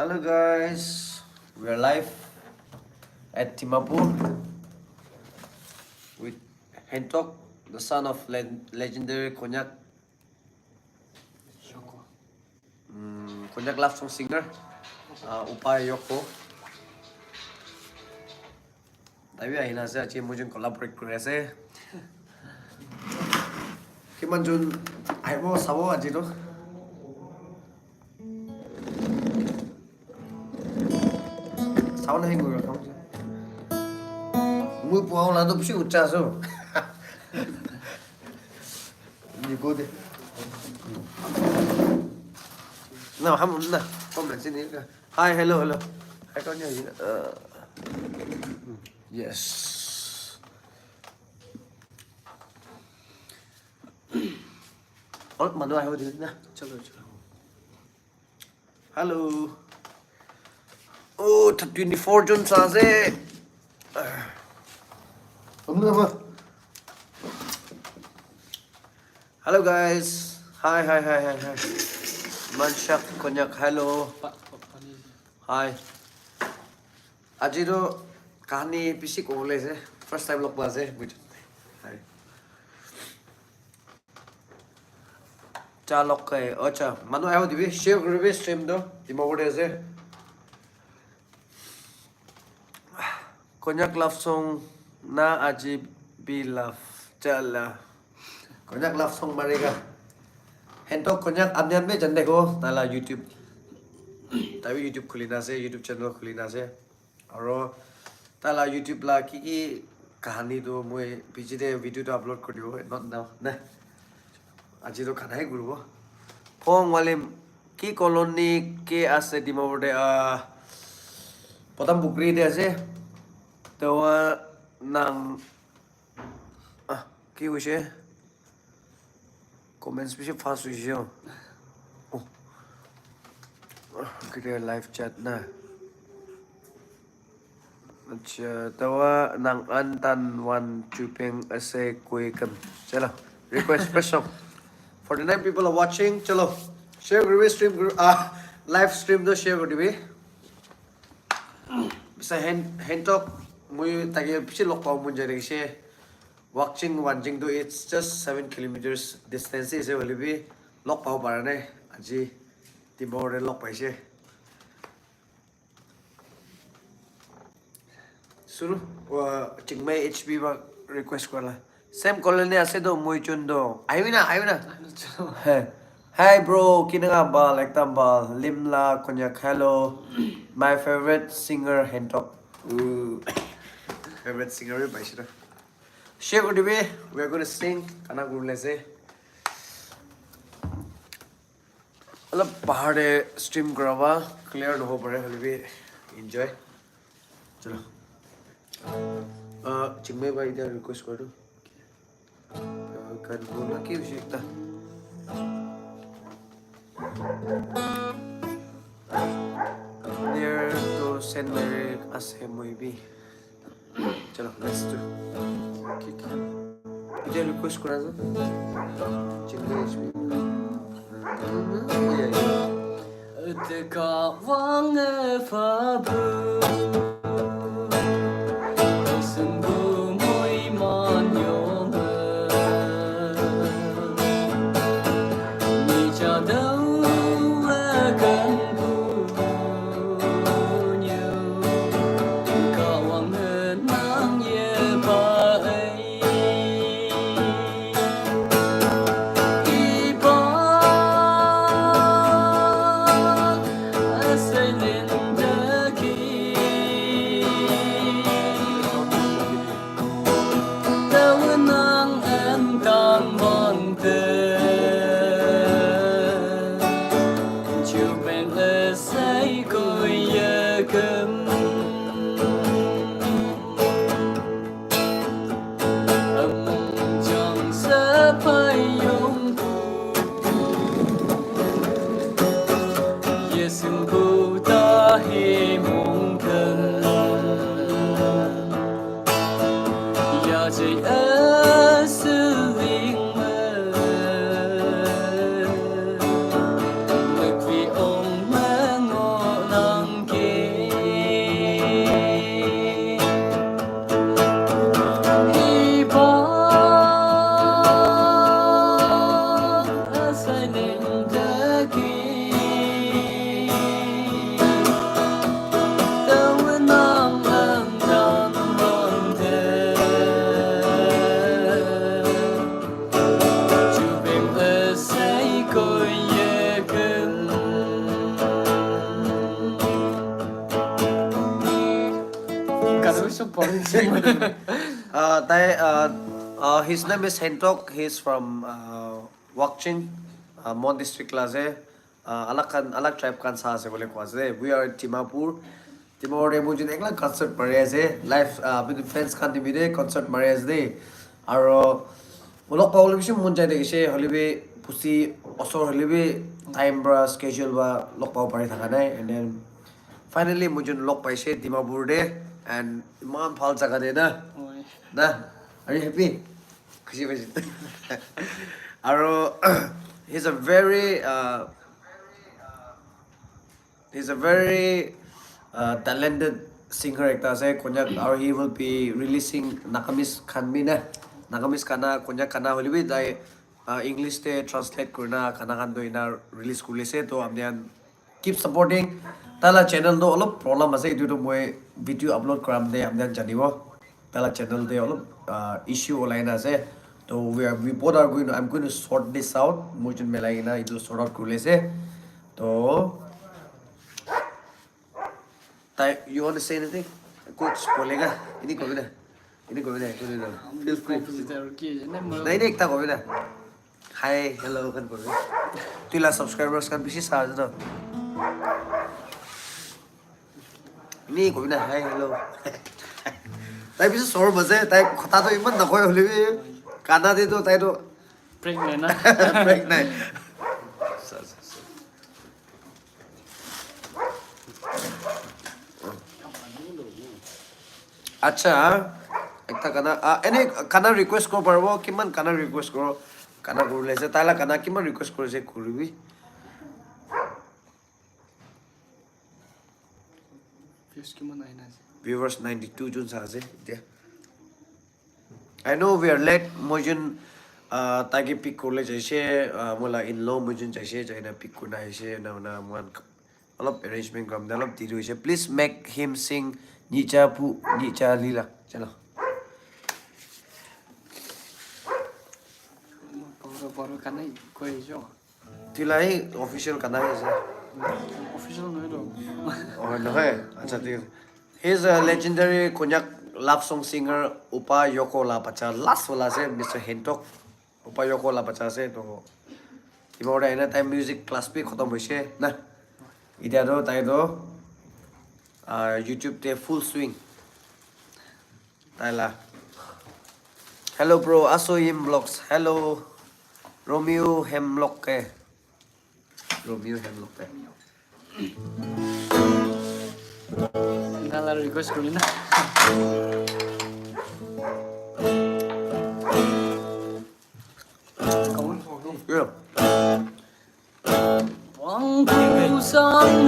Hello guys, we are live at Dimapur with Hentok, the son of legendary konyak konyak love song singer, Yoko. Tapi ahina se achi mujun collaborate kore ase. Kiman jun aibo sabo aji to. Sound hay người không chứ? Mui puao là tôi biết ucha so. Đi cô đi. Nào ham nè, comment xin đi. Hi, hello. Hai con nhớ gì nữa? Yes. Mà đâu ai hồi đi nè. Chalo. Hello. Oh, 24 June saze. Hello guys. Hi. Manshak konyak hello. Hi. Aji to kahani pisi ko le se. First time log ba se. Hi. Cha log kai acha. Manu ayo dibi share gribe stream do. Dimapur se. Konyak love song na aji be love chala. Konyak love song marega. Hentok konyak amnian में जन देखो ताला YouTube तभी YouTube खुलिना से YouTube channel खुलिना से और ताला YouTube ला की कहानी तो मुझे पीछे दे वीडियो तो अपलोड कर दियो not now ने आज तो खाना है गुरु वो फोंग वाले की कॉलोनी के आसे डिमापुर दे पतम बुकरी दे आसे तो नंग की विषय comments भी fast हुई है oh kita live chat na अच्छा तो नंग अंतन वन चुपिंग ऐसे कोई कम चलो request special for the 9 people are watching चलो share group stream live stream दो share कर दिबे bisa hand talk मुझे ताकि पिछले लोग पाऊँ मुझे देखिए watching do it's just 7 kilometers distance is only be lock power parane aji Dimapur lock paise suru chingmai hp ba request korla same colony ase do moi chundo ayuna hi bro kinanga ba like tamba limla konyak hello my favorite singer Hentok favorite singer paise share with me. We are going to sing. Kana gurle se. All pahad stream karava clear no ho pare hali enjoy. Chalo. Chingme bhai da request kar do. Kan bolna ki avashyakta. There to send lyric as a movie. Chalo, let's do. Dia request kura za. Chingme HP. Teka wang fa bu. Sunggu moi man yong. Ni cha dau kan bu. Ka wang nang ye ba. Vì ông mang ngộ His name is Hentok. He's from Wakchin, Mon district clase. Alak tribe kan sa se bole kwase. We are in Dimapur. Dimapur re mujin ekla concert mare ase. Live with friends kan dimide concert mare ase. Aro ulok paul bishi mun jai dekise holibe pusi osor holibe time bra schedule ba lok pau pare thaka nai and then finally mujun lok paise Dimapur de and iman phal jaga de na are you happy khushi khushi aro he's a very talented singer ekta ase konyak or he will be releasing nakamis khanbi na nakamis kana konyak kana holibi dai English te translate kurna kana kan do ina release kulise to amnian keep supporting tala channel do olop problem ase itu to moi video upload kram de amnian janibo tala channel de olop issue online ase so we both are going to I'm going to sort this out mujun melai na itu sort out kulise to you want to say anything? Coach, bolega. Ini kau bina. Ini kau bina. Feel free. Naik naik tak kau bina. Hi, hello kan kau bina. Tu lah subscribers kan bisi sahaja tu. Ini kau bina. Hi, hello. Tapi bisi suara macam, tapi kata tu iman nak kau boleh. Karena itu, tapi tu. Pregnant na. Pregnant. अच्छा एकता kana any kana request ko parbo kiman kana request ko kana kurle se tala kana kiman request kore se kurbi viewers 92 jun sa ase dia I know we are late mojun tagi pick korle jaise mola in law mojun jaise jaina pick kuna aise na man alop arrangement kam dalop tiru ise please make him sing Nicha lila chalo Poro kanai koi jo tilai official kanai ase official no lo oh no hai acha ठीक he's a legendary konyak love song singer Upa Yoko la pacha last wala se Mr Hentok Upa Yoko la pacha se to ibora ena time music class pe khatam hoise na idia do tai do YouTube te full swing Taila hello bro Asoyim vlogs hello Romeo Hemlock ke Romeo Hemlock ke Nala request ko na yeah Wang ku sang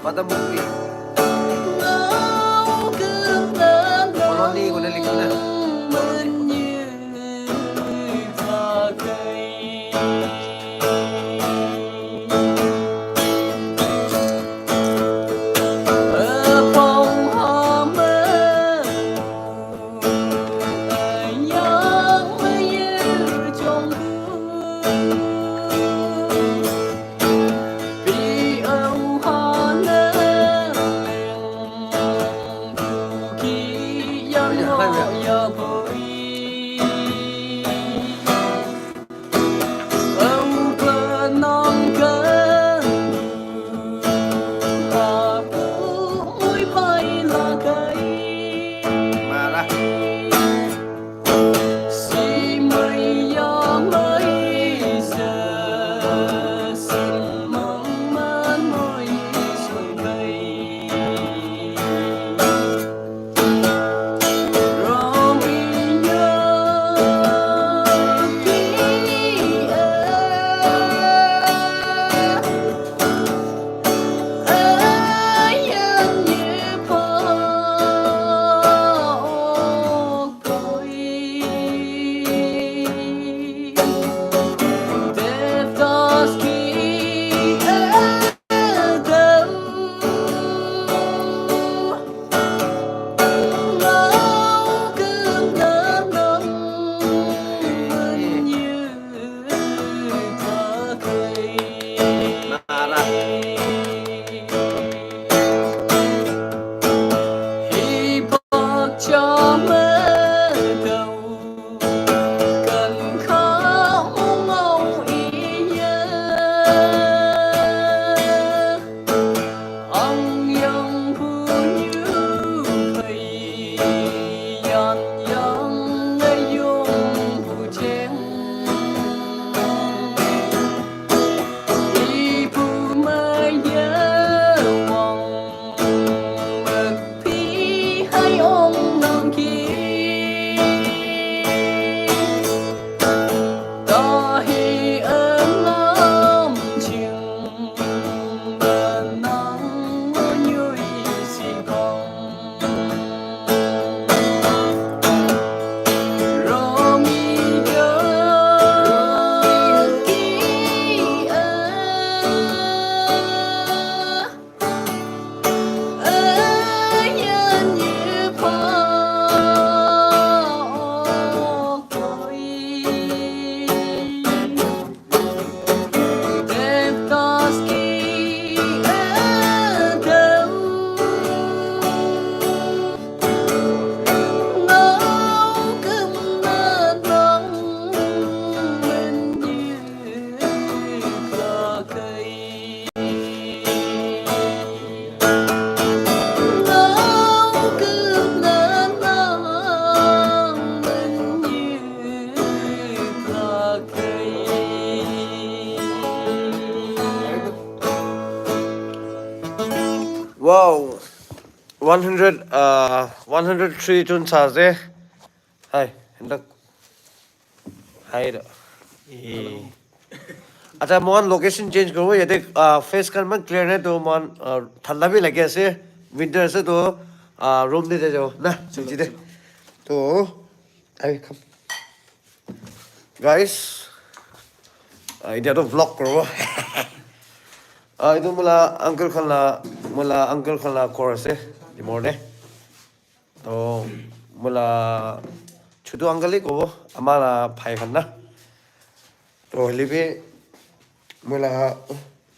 Pada movie Koloni ko na lingkod na 103 chun sa se. Hai, hendak. Hai da. अच्छा Mohan location change करो ये देख face कर मन clear है तो मोहन ठंडा भी लगे ऐसे विंटर से तो रूम दे जाओ ना चल दे तो आई कम गाइस इधर तो व्लॉग करो itu mula uncle khala chorus e dimorde to mula chutu uncle ko amala phai khanna to libe mula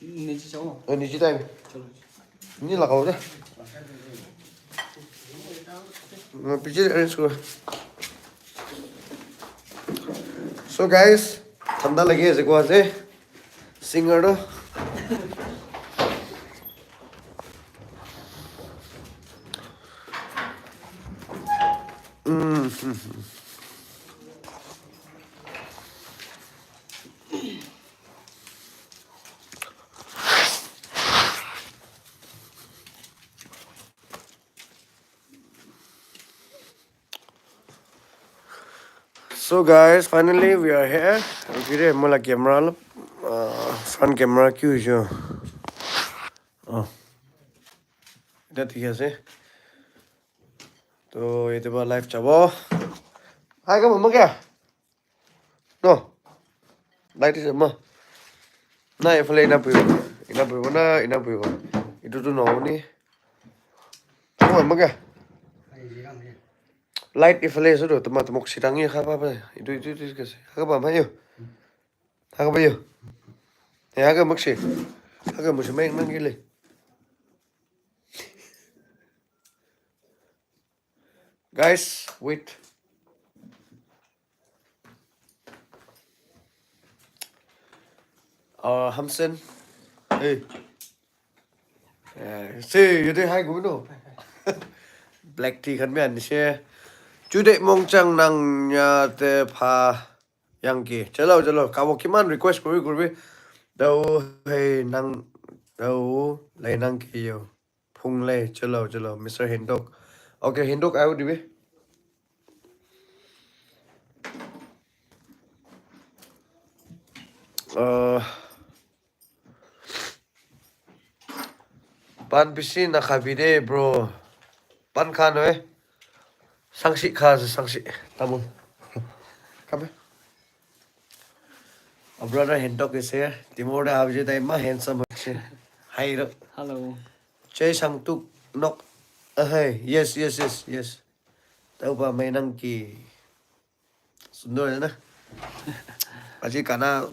नीचे जाओ नीचे टाइम चलो ni लगाओ दे पीछे अरेंज करो so guys ठंडा लगी ऐसे को ऐसे सिंगर तो So guys, finally we are here. Okay, mula camera, front camera क्यों जो? Oh, इधर ठीक है से. तो ये तो बात live चाबो. Hai kamu mau क्या? No, light is apa? Nah, ya boleh ina puyo na. Itu tuh no ni. Kamu mau क्या? Light ifale sudah teman temuk sidangi apa? Itu kasih. Apa ayo? Apa ayo? Ya agak maksi. Agak musim main gile. Guys, wait. Hamsen. Hey. See, you did hai gumi no. Black tea kan mian share. Jude mong chang nang nya te pha yang ki. Chalo. Kawo kiman request kuri. Đâu hey nang đâu lấy nang ki yo. Phung le chalo. Mr. Hindok. Okay, Hindok ayo dibe. Pan bisi na khabide bro. Pan khano eh. Sangsi tamun. Come here. Our brother Hindok is here. Dimapur abje dai ma handsome hoche. Hi ro. Hello Chay sang tuk nok. Hey, yes. Tau ba may nang ki. Sundor na. Aji kana.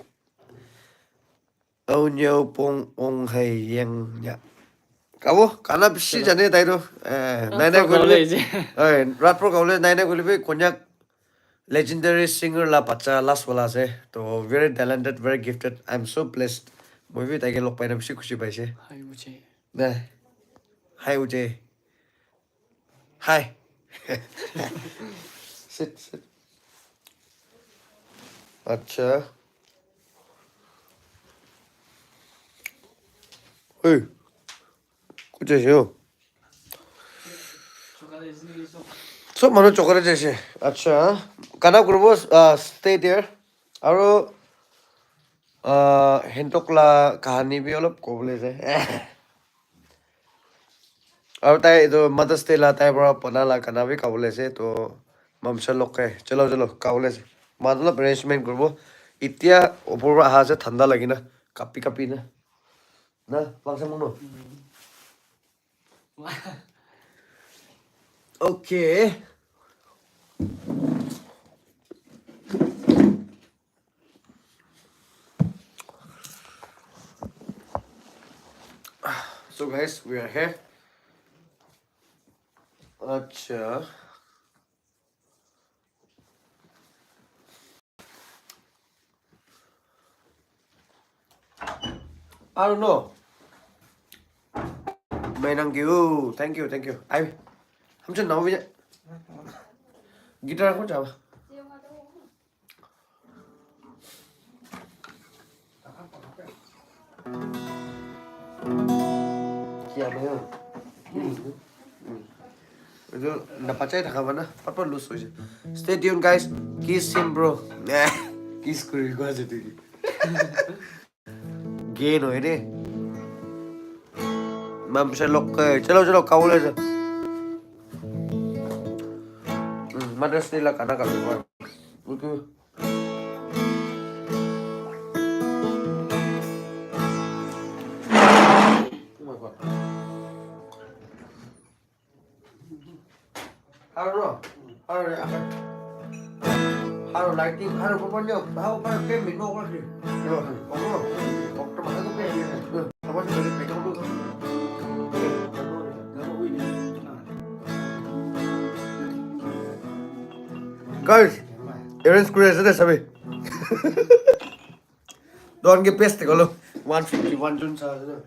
Au nhiều pong ong hay yang ya. Kamu kana bisi jane dai ro. Nai gulbe. Rat pro gulbe nai gulbe konyak legendary singer la bacha last wala se. To very talented, very gifted. I'm so blessed. Movie tai ke lok pai na bisi khushi pai se. हाय मुझे Nah. Hi Ujay. Hi. Sit. अच्छा. Hey. कुछ ऐसे हो. सब मनो चोकरे जैसे. अच्छा. काना ग्रुपो stay there. और हिंटोकला कहानी भी अलग कोबले से. और ताई तो मदर्स डे लाता है बड़ा पना ला काना भी कोबले से तो ममशा लोग के चलो कोबले से. मतलब अरेंजमेंट ग्रुपो. इत्या ऊपर आहा से ठंडा लगी ना. कापी ना. ना बांग से मुनो. Okay. So guys, we are here. अच्छा. I don't know. Thank you. I. हम चल नाव भी गिटार को जाओ. क्या भाई Itu napacay nakamana. Papa lose hoje. Stay tuned guys. Kiss him bro. Nah. Kiss kuri ko aja tuh. Gain हो ini. Mam bisa lock ke. Chalo kau ले जा. Mother's Day lah खाना खा लो. Oke. Halo lighting, halo pokoknya, halo pada game minum lagi. Yo, kamu, teman aku game. Apa sih dari pegang dulu? Guys, Aaron's crazy deh sabi. Don't get pissed kalau 151 jun saja.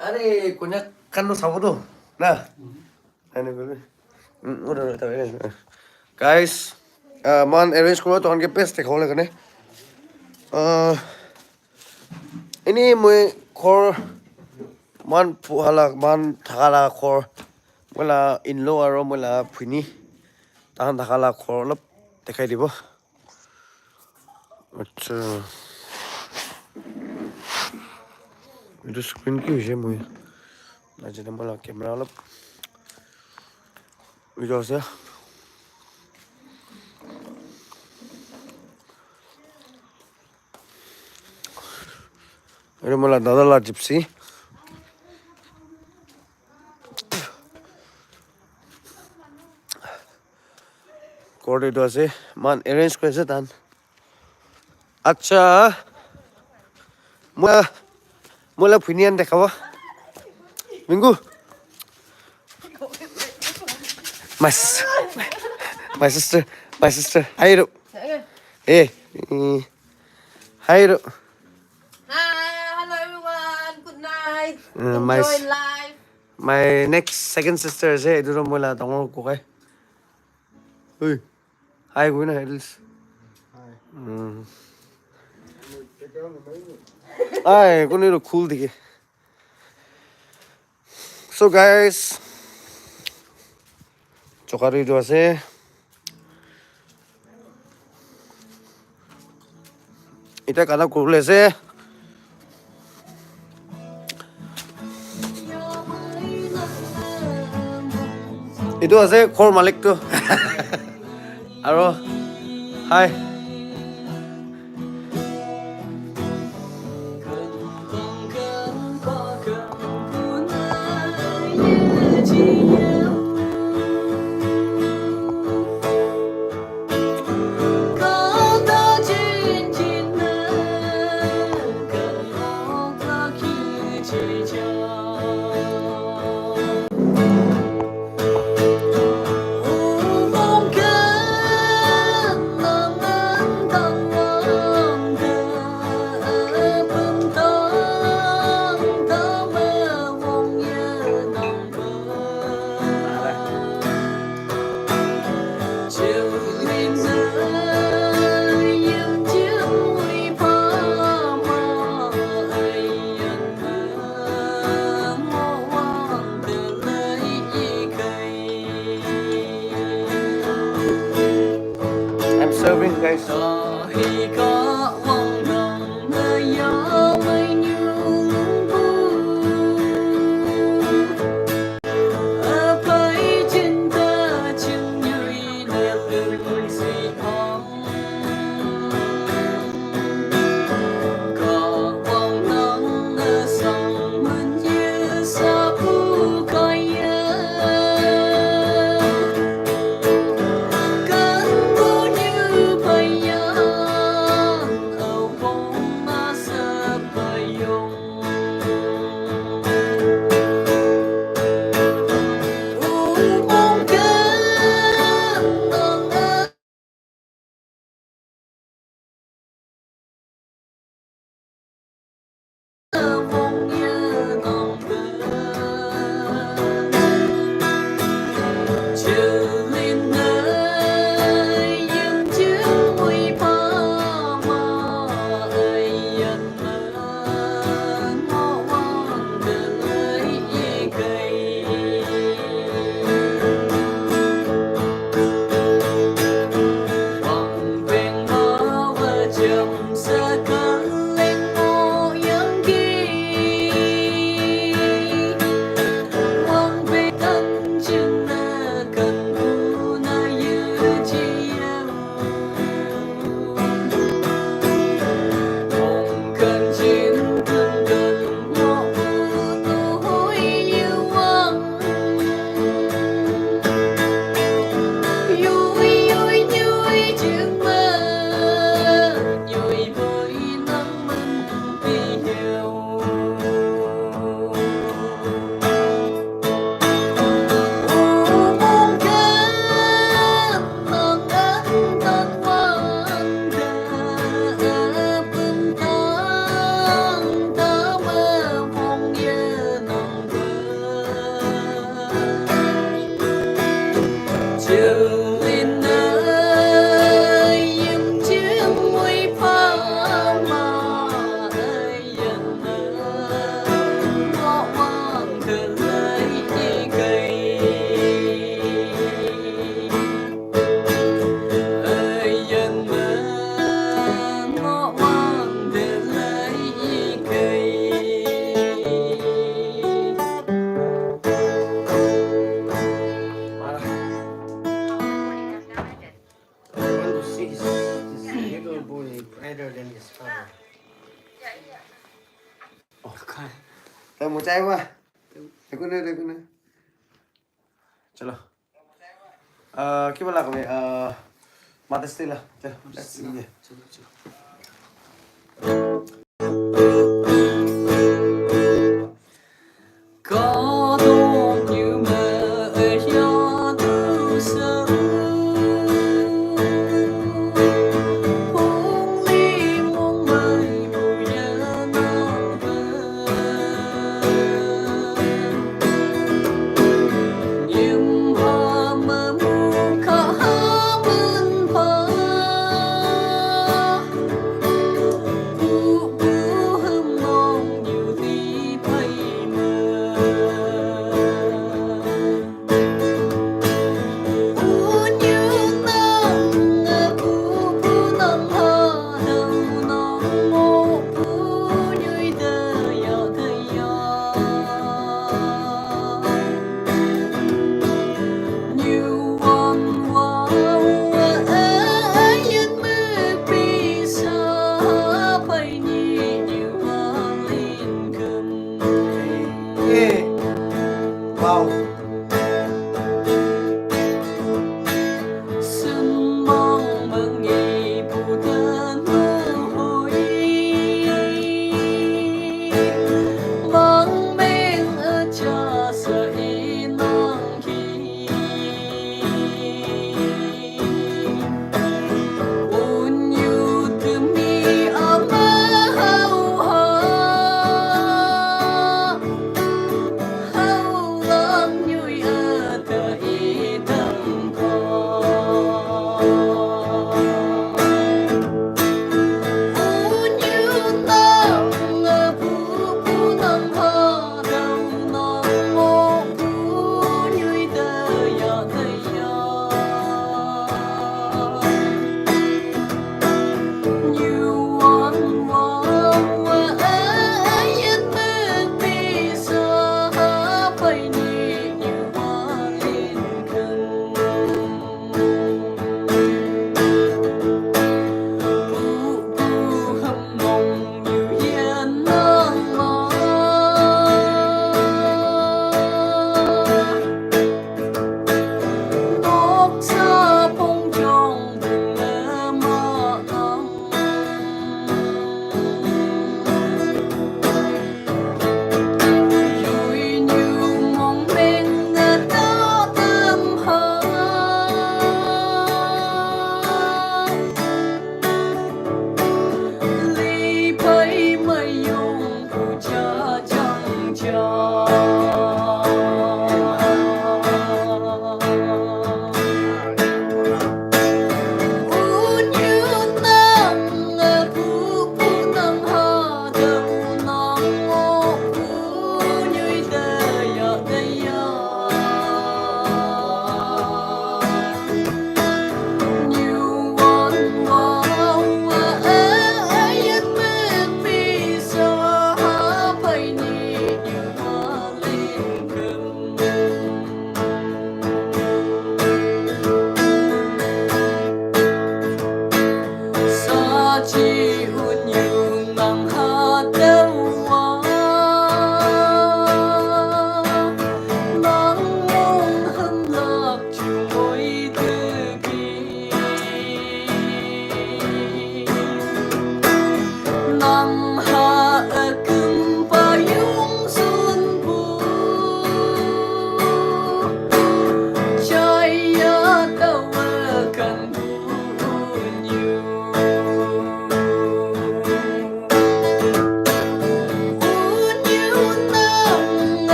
Are konyak kan lu sama tuh. Nah, ini gue. Udah tahu ya. Guys, man arrange kuro to onke peste khole kane. Ini moi khor man puhala man thakala khor mola inlo aro mola phini tahan thakala khor lop dekhai dibo. Acha. Itu screen ki hoise moi. Najane mola camera lop video ase. Ini malah dada lah gypsy. Kode itu aja, man arrange kau aja tan. Acha, mula punian deh kau. Minggu. My sister. Hai Ru. Hai Ru. Enjoy life. My next second sister is itu rom mula tangong ko kay. Uy. Hi gue na Hedels. Ay, ko nilo cool dike. So guys, chokari itu ase. Ita kada cool ase. Itu ase khor malik tu. Aro, hi. Serving guys. lên ơi em chiếc mũi pha mà ơi dân ngõ vàng thờ lấy cây ơi dân ngõ vàng thờ lấy cây. I want to see this little boy brighter than his father. Okay. Tao một chai qua. Để con đây con này. Chalo. Cái là cái mata stila. Chalo. Let's see. चलो चलो. Có đôi như mơ ở gió thu sớm hôn ly muôn mây bụi nhớ non nhưng hoa mơ mu khó bên phở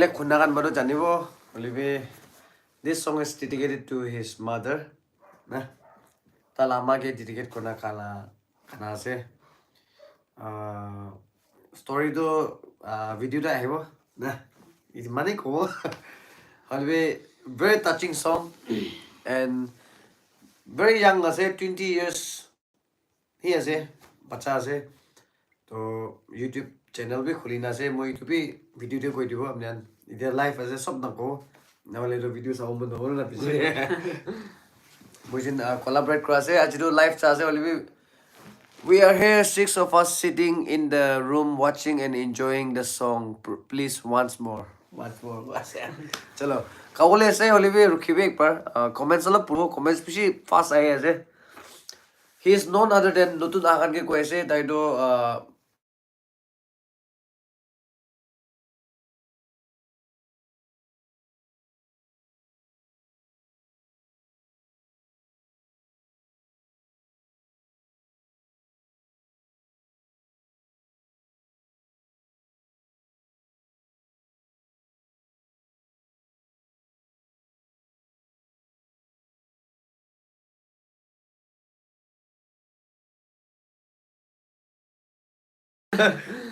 বেলেগ খুনা গান বাৰু জানিব হলিবে this song is dedicated to his mother na tala amage dedicate kona kala kana ase story to video ta ahibo na it mane ko holibe very touching song and very young ase 20 years he ase bacha ase to YouTube channel bhi khulina ase moi youtube bhi video te koi dibo amnan ide live ase sob na ko nawale to video sa mo no na pise mojin collaborate kora ase ajido live cha ase holibi we are here 6 of us sitting in the room watching and enjoying the song please once more chalo kawole ase holibi rukhibe ek par comments ala puro comments bishi fast aaye ase he is none other than notun agan ke koi ase taido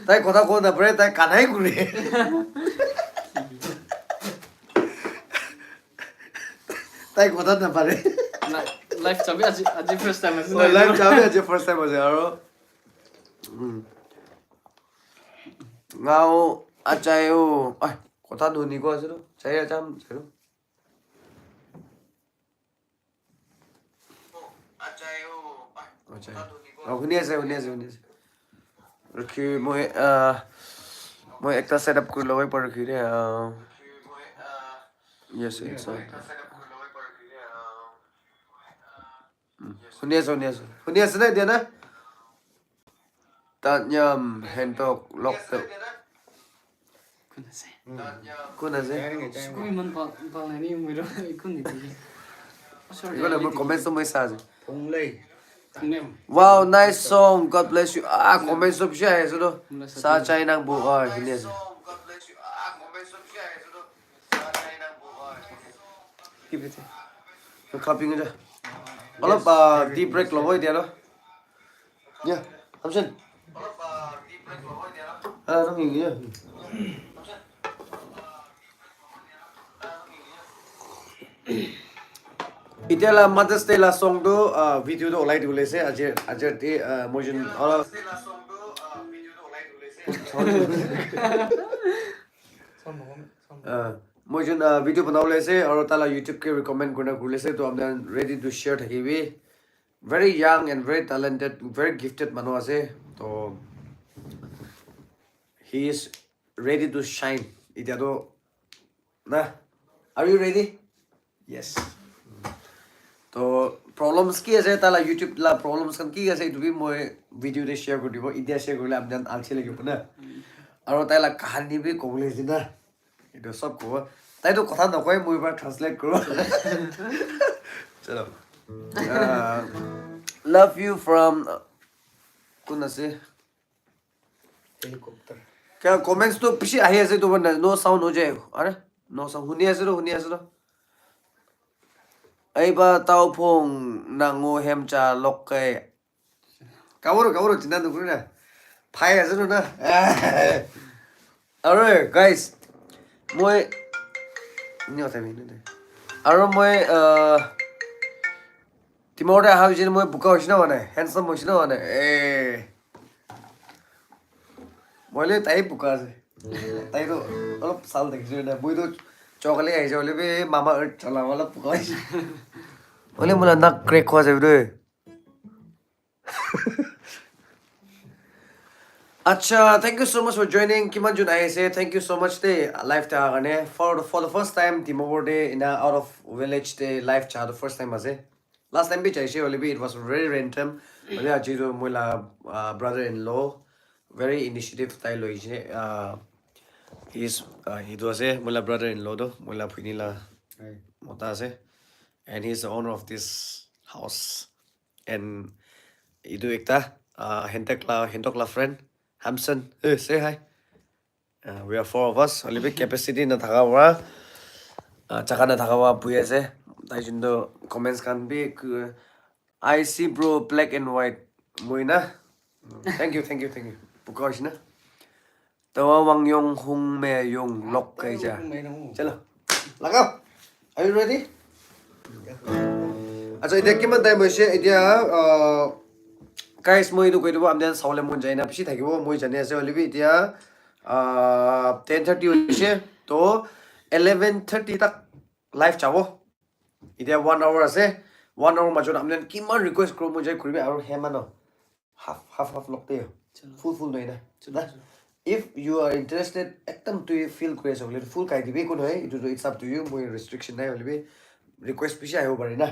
tai kotha ko na bre tai kanai kure tai kotha na pare Life chabi aji first time ase. live chabe je first time ase aro ngao achayo ai kotha do ni ko ase ro chai acham chero achayo achayo huni ase rukhi moi moi ekta setup kuri logoi par rukhi re yes it's huni ase na dia na tanyam hentok lok to kun ase Koi man pal nani miro ikun ni tigi. Sorry. igole mo comments to moi sa Phung lei. Nem. wow nice song god bless you comments to bia hai so sa chai nang bu huni ase keep it to clapping ja olop deep break logoi dia lo yeah hamsen nó nghỉ nhá itela Mother's Day la song do video do olai dule se ajer ti mojin ala mojin video banau le se aur tala YouTube ke recommend korna gule se to amna ready to share thakibi very young and very talented very gifted manu ase to he is ready to shine itia do na are you ready yes to problems ki ase tala YouTube la problems kan ki ase to bi moi video de share kor dibo itia share korle amdan alche lagi puna aro tala kahani bi kobole dina eto sob ko tai to kotha nokoi moi ba translate koro chalo love you from kun ase Helicopter. क्या comments तो पिछे आए ऐसे तो बंदा no sound हो जाए अरे no sound हुनी ऐसे रो आई बा ताऊ फोंग नांगो हेमचा लोके कावरो चिन्ना दुकुर ना फाइ ऐसे रो ना अरे guys मोए नहीं होता भी नहीं अरे मोए तिमोरे हाउ जिन मोए बुका होशिना वाने handsome होशिना वाने मैले ताई बुका से ताई तो अलप साल देखियो ना बुई तो चॉकलेट आइछ ओले बे मामा अर्थ चला वाला बुका ओले मलाई नक क्रेक खवा जाउ रे अच्छा thank you so much for joining kiman jun I say thank you so much de live ta gane for the first time Dimapur day in out of village day live cha the first time ase last time bi chaise ole bi it was very random ole ajiro moila brother in law very initiative style hoise he do ase moila brother in law do moila phinila mota ase and he is the owner of this house and idu ekta hentokla friend Hamson say hi We are four of us. Only big capacity na thakawa. Chaka na thakawa puya se. Tai jindo comments kan be. I see bro black and white. Mui na. Thank you, thank you, thank you. Pukash na. Tawa wang yung hung me yung lok kay ja. Chalo. Lagaw. Are you ready? अच्छा इधर के मत मुझे इधर guys moi do koi do amden saule mon jaina pisi thakibo moi jane ase olibi itia 10:30 hoise to 11:30 tak live chabo itia 1 hour ase 1 hour major amden kiman request kro mo jai kuribi aru hemano half lokte full noi na if you are interested ekdam to feel crazy ole full kai dibi kun hoy it's up to you moi restriction nai olibi request pisi ayo bari na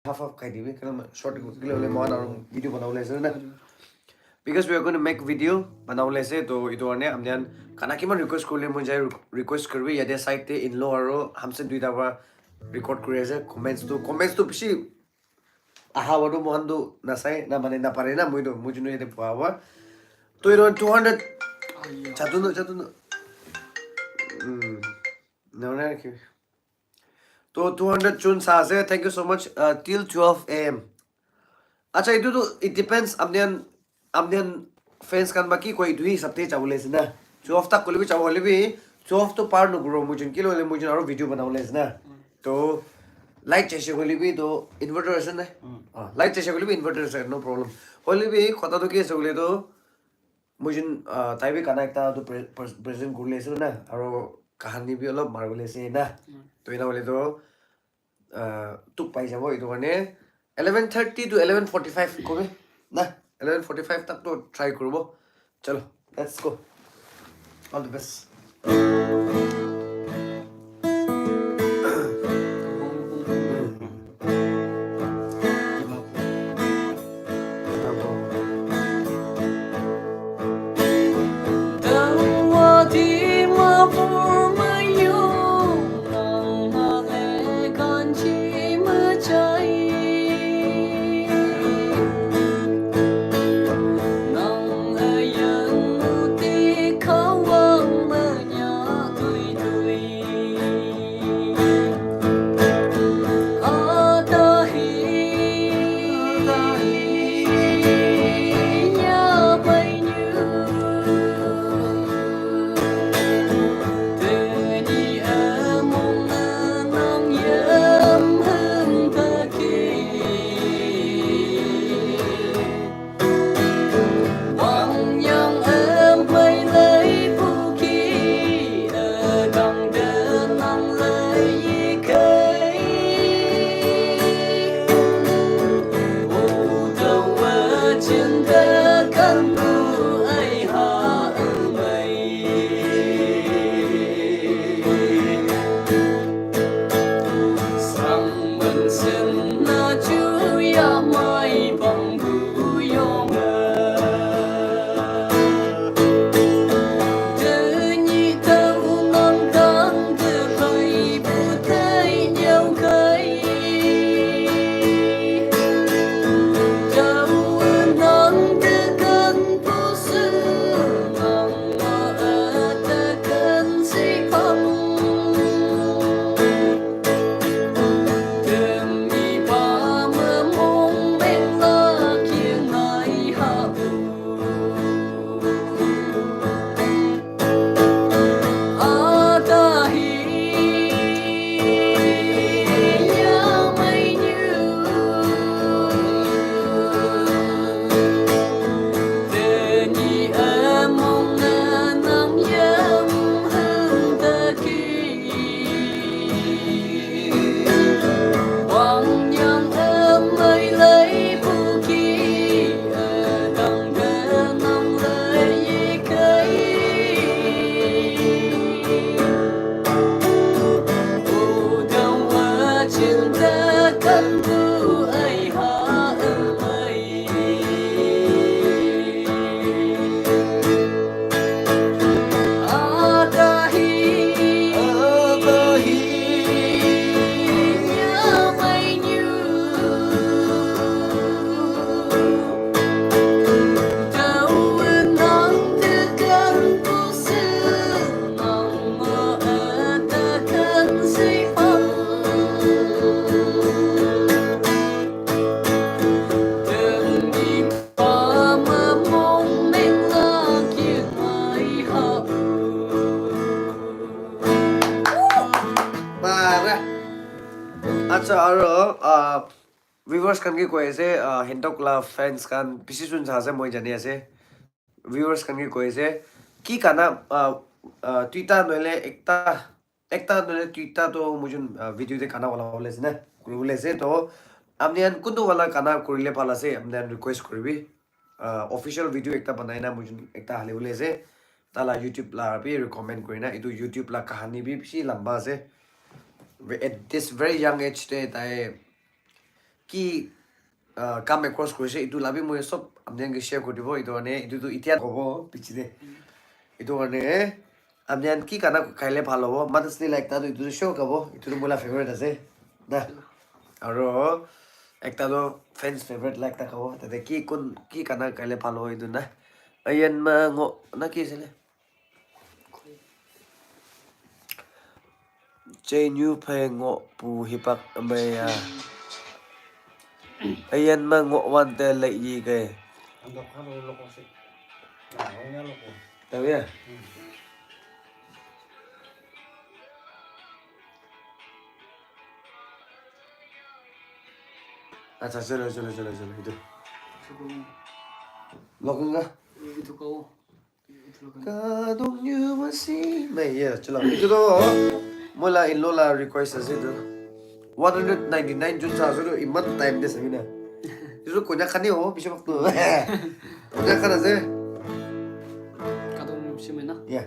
half kai dibi kana short gile ole mon aru video banaule ase na because we are going to make video banaule ase to itu ane amdian kana kiman request korle mon jai request karbi yade site te in law aro hamse duita ba record kori ase comments to pisi aha wadu mohandu nasai na mane na pare na moi junu yede pawa to it 200 chatuno no na ki to 200 chun sa ase thank you so much till 12 am acha itu to it depends amdian fans kan baki koi dui sapte chawle sina 12 tak kolibi chawle bi 12 to par no grow mujun kilo le mujun aro video banawle sina to light chese kolibi to inverter ase na light chese kolibi inverter ase no problem kolibi khota to ke chawle to mujun taibi kana ekta to present kurle ase na aro kahani bi olop margule ase na to ina bole to tuk pai jabo itu kane 11:30 to 11:45 kobe na 11:45 tak to try kurbo chalo let's go all the best Dimapur mayung nang hale kanchi machai nang ayang muti kawang menya tui ra acha aro viewers kan ki ko ase hentok la fans kan pisisun sa ase moi jani ase viewers kan ki ko ase ki kana twitter noile ekta noile twitter to mujun video de kana wala hole se na kurule se to amnian kundu wala kana kurile phala se amnian request koribi official video ekta banai na mujun ekta hale hole se tala youtube la bi recommend korina itu youtube la kahani bi bishi lamba ase at this very young age te tai ki come across koise itu labi moi sob amnian ge share koribo itu ane itu to itia hobo pichide itu ane amnian ki kana khaile bhalo hobo mothers day like ta itu show kabo itu mola favorite ase na aro ekta do fans favorite like ta kabo tate ki kun ki kana khaile bhalo itu na ayan ma ngo na ki sele Jay New Pay ngo pu hipak amaya ayan ma ngo wan te lai yi ke Ando karo loko sih. Nah, orangnya loko. tahu ya acha chalo itu lokung ka Itu kau. Itu kau. kadong như mà si mày ya chalo itu to mola in lola request ase itu 199 jun sa so imat time des amina itu konyak kan yo bisa waktu konyak kan ase Kadang musim mana? ya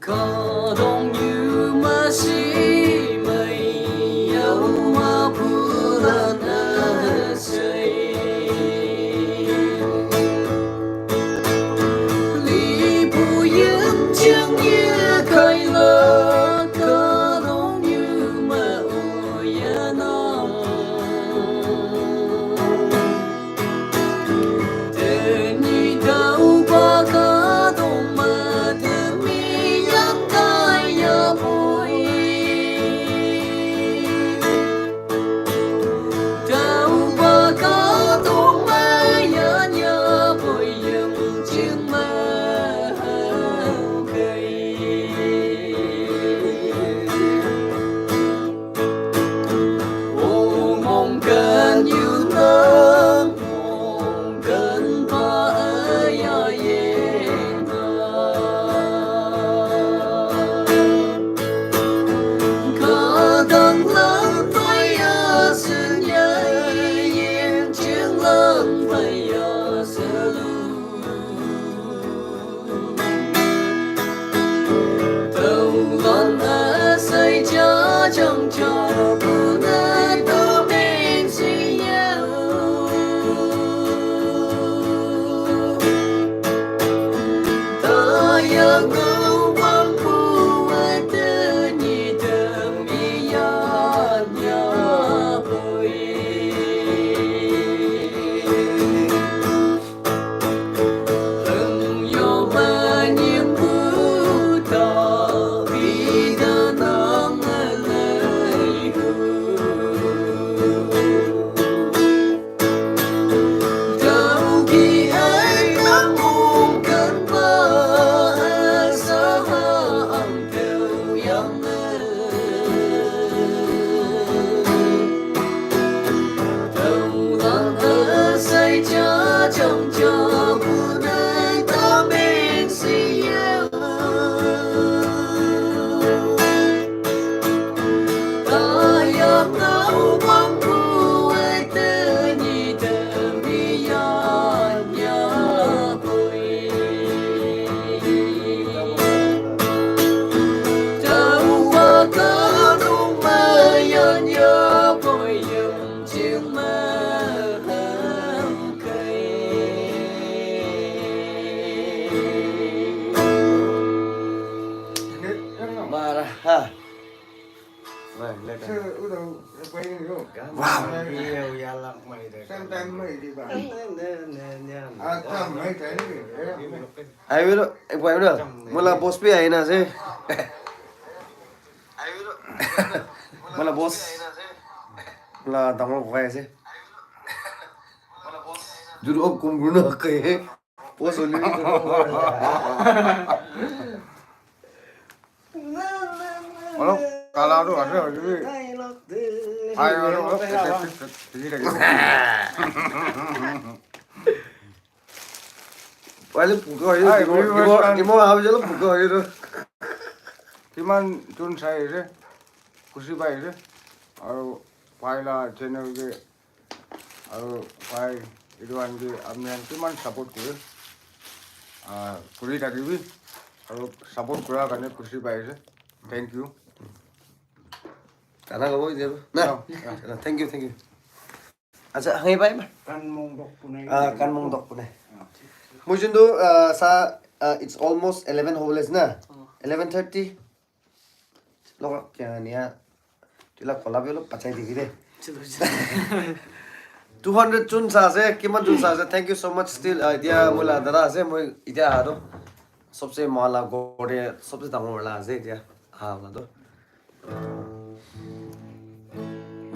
Kadang you masih mayau mapuran asai Li bu yang chẳng như khai lơ Kadang you mau ya nam Tên như đâu ba kadang ma chẳng cho bữa nay tôi mình suy nhau ta yang ngâu quăng phu ai tư nhị thơm mi ya nhà bồi hừng yo ba nhiệm vụ ta vì đã nắng chẳng cho buồn đời ta mình suy yêu ta yang ngâu quăng phu ai tư nhị thơm mi ya nhà bồi trâu qua cá đúng mơ ya nhà bồi dùng chiếc mơ ha vậy lên đây Sơ ưu đầu quay được không? wow Nhiều ya lặng mày đấy. Xem tem mày thì bảo Nè. à chăm mấy cái này để ai biết đâu em quay được một là boss bi ai nè gì một là boss là tao mau quay gì dulu om kum guna kayak boss oli Halo Kalau tu ada jadi. Ayo, ini lagi. Wala pugo ayo. Di mo aw jalo pugo ayo. Timan tun saya je, kursi baik je. Aru paila channel je, aru pai iduan je, amnian timan support kure. Kuri tadi bi, aru support kura karena kursi baik je. Thank you. Karena kamu itu. Nah, thank you. Acha hangai bai ba. Kan mongdok punai. Kan mong dok punai. Mujun do it's almost 11 holes na. 11:30. Lo kya niya. Tila kola belo pachai digi de. 200 chun sa se kiman chun sa se thank you so much still dia mula dara se moi idia haro सबसे माला गोरे सबसे दांगो वाला से dia वाला तो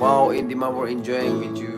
wow in Dimapur enjoying with you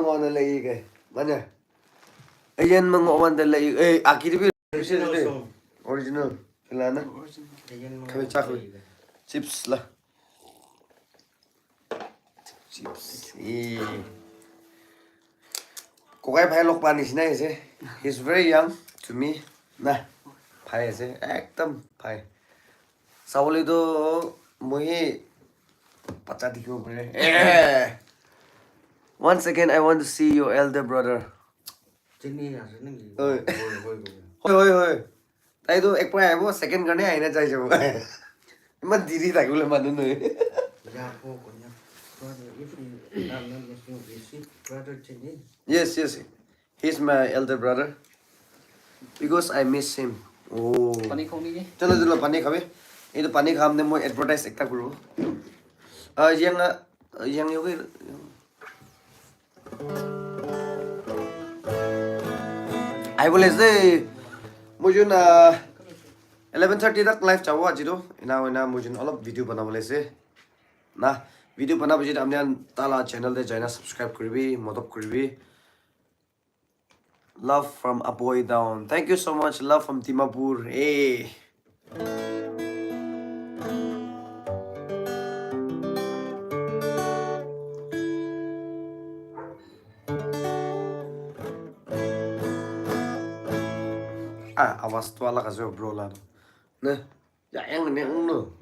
mangon na lai cái mana ayan mangon da lai akiri bi Original song. original kelana Ayan mga kami chak chips lah chips cô gái phải lộc pani này chứ he's very young to me na phải chứ ekdam phải sau này đó mới bắt đi kêu bरे once again I want to see your elder brother Jenny là rất là gì. Ừ. Hồi. thôi tay tôi ek prai bo second cái này ai na chạy chứ mà đi tại cái mà nó nữa Yeah, po konyak. Brother, if you have not listened to this, brother Jenny. yes he's my elder brother because I miss him oh पानी खाउने के चलो पानी खावे ये तो पानी खाम ने मैं एडवर्टाइज एकता करूँ yang yo ai boleh sih mujun 11:30 तक लाइव चाहो आज तो ina mujun all video bana boleh sih na video bana bujit amne tala channel de jaina subscribe koribi modop koribi love from a boy down thank you so much love from Dimapur hey awas tu ala kasih bro lah, nah, ya yang ni no,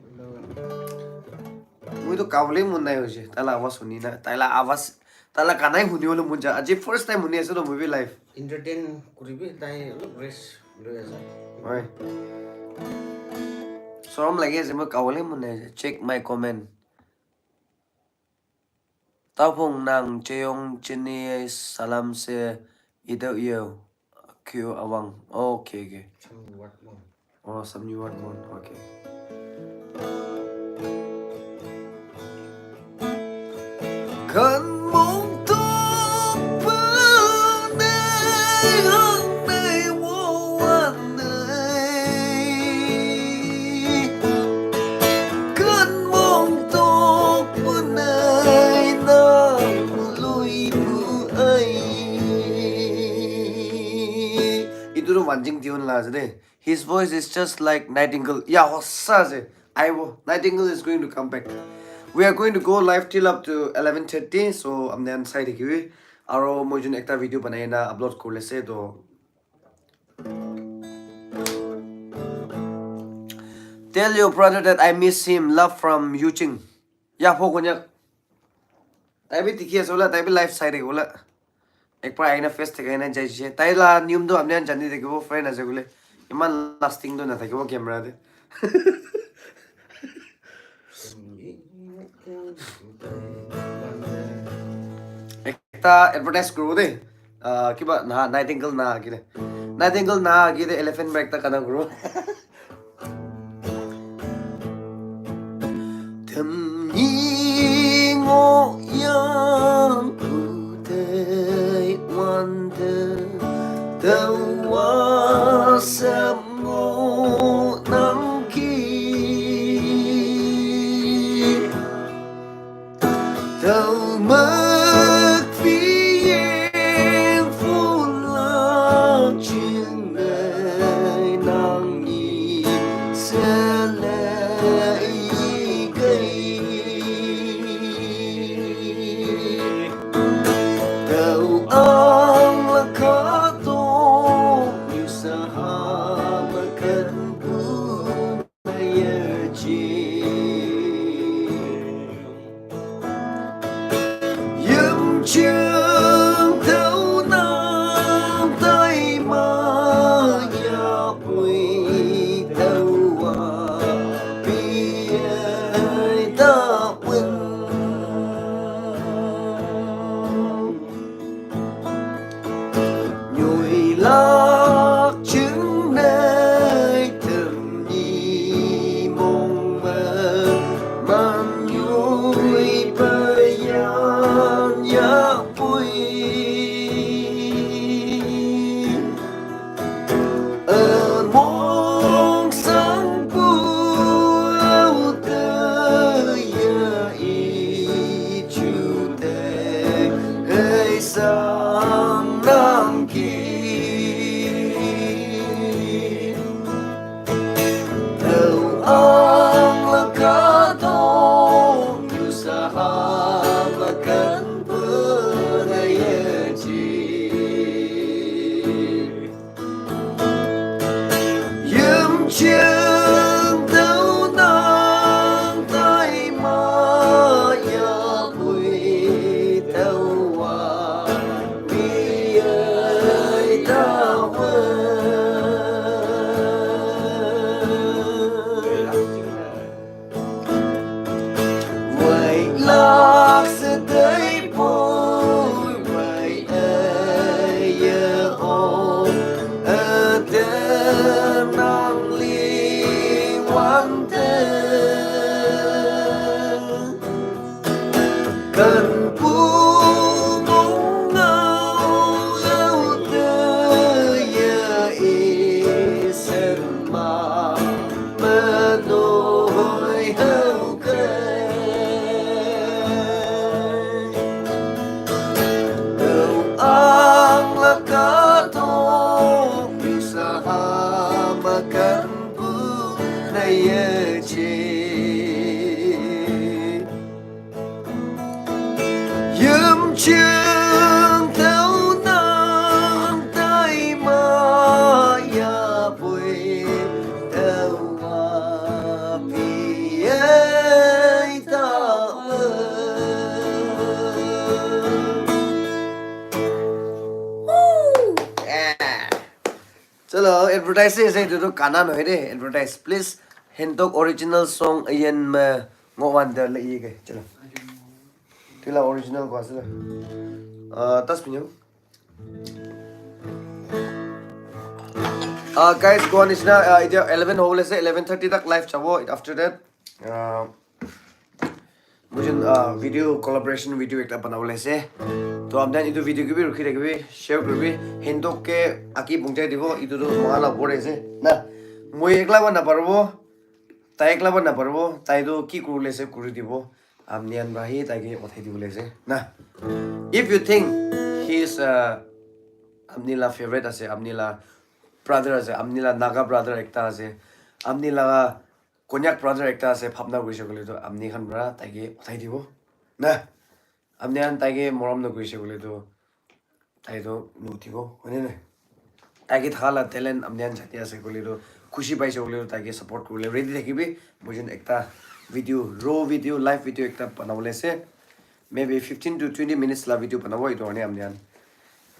mu itu kawle mun naik aja, tala awas huni na, tala kanai huni olo munja, aja first time huni aja lo movie live, Entertain kuribi tai rest lo asa. oi, soram lagi aja mu kawle mun aja, check my comment, tapung nang ceyong cini salam se ida iyo. Kyo awang. Okay. Somewhat more. Oh, some new one. Okay. Cần mong tốt bữa nay hôm nay vô anh này cần mong tốt bữa nay nắng lui mưa ấy itu tuh mancing tune lah jadi his voice is just like Nightingale ya hossa je Nightingale is going to come back we are going to go live till up to 11:30 so amne an side ki aro mojun ekta video banai na upload korle se to tell your brother that I miss him love from Yuching ya pho konyak tai bi tikhi asola tai bi live side gola एक बार आईना face थे कहना चाहिए ताइला न्यूम दो हमने जानी थे कि वो फ्रेंड ऐसे बोले इमान लास्टिंग दो ना था कि वो कैमरा दे एक ता एडवर्टाइज करो दे कि बा ना नाइटिंगल ना आगे दे एलिफेंट ब्रेक ता करना करो thầm nghĩ ngộ yang đâu qua sớm ngô nắng kia đâu mất vì em phun lạc chuyện ngày nàng nhìn sẽ lại gây đâu anh là khó trường thấu nam tay mà nhà quỳ đâu vì ai ta quên nhồi lạc chứng nơi thầm nhi mong mơ mang nhồi bơi nhà sang nam kỳ đầu ang là cả đông như sa mà cần bữa đây chi yếm chiêng đâu nang tay mà ya bụi đâu à mi ơi ta vậy lạc sẽ tới bồi vậy ơi giờ hồn ở tên nàng ly quan tên cần phú mong ngao âu tư giờ ý sen mà nỗi hao cây đầu ang là cả thô vì sa mà cần phú này chi yếm chiêng theo nang tay mà ya vui đâu mà vì ấy ta chalo advertise se tu kana no de advertise please hentok original song ayen ma ngowan da le ye ke chalo tila original ko asla tas pinyo guys go on is na 11 hole se 11:30 tak live chavo after that मुझे video collaboration video एक बनावले से तो हमने इधर video की भी रुकी रखी शेयर कर भी हिंदू के आकी बुंचे दिवो इधर तो माला बोरे से ना मुझे एकला बना परवो ताई एकला बना परवो ताई तो की कुरुले से कुरु दिवो हमने अन भाई ताई के उठाई दिवले से ना if you think he is amnila favorite ase amnila brother ase amnila naga brother ekta ase amnila konyak brother ekta ase phapna guise gole to amni khan bra taige uthai dibo na amni an taige moram na guise gole to tai to nutibo hone ne taige thala talent amni an jati ase gole to khushi paise gole to taige support gole ready thakibi mujun ekta video raw video live video ekta banawle se maybe 15 to 20 minutes la video banabo ito hone amni an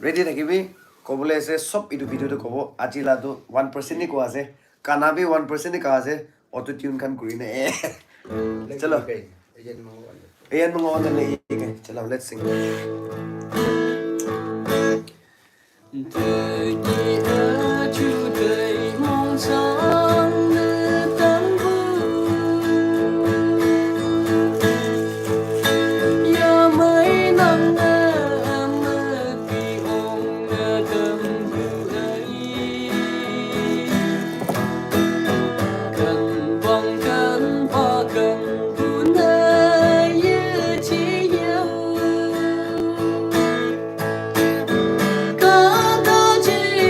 ready thakibi kobole ase sob itu video to kobo ajila to 1% ni ko ase kana bi 1% ni ka ase auto tune kan kuri ne chalo ayan mo on le ke chalo let's sing đời đi ở chu đời mong sáng như tấm ya mấy năm em kỳ ông cầm ấy cần vòng cần và cần buồn nơi như chỉ yêu. Hãy subscribe cho kênh Ghiền Mì Gõ để không bỏ lỡ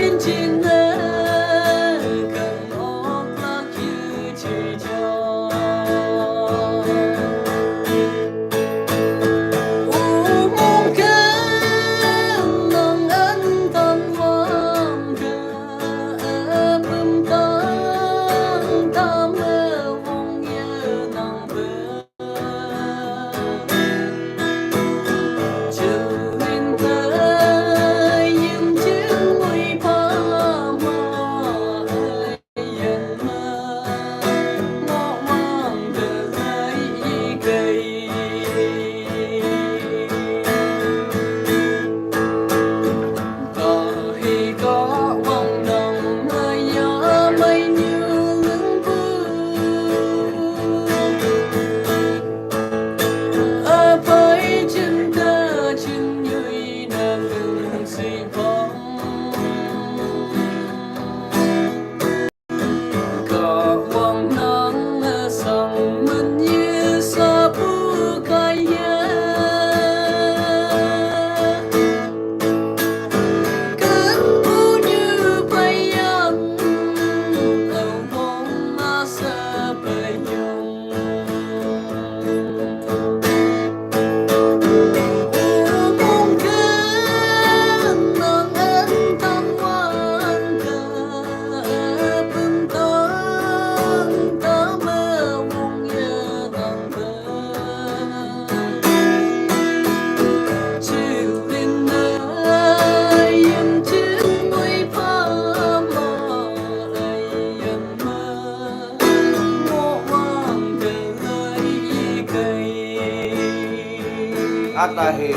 Atahe.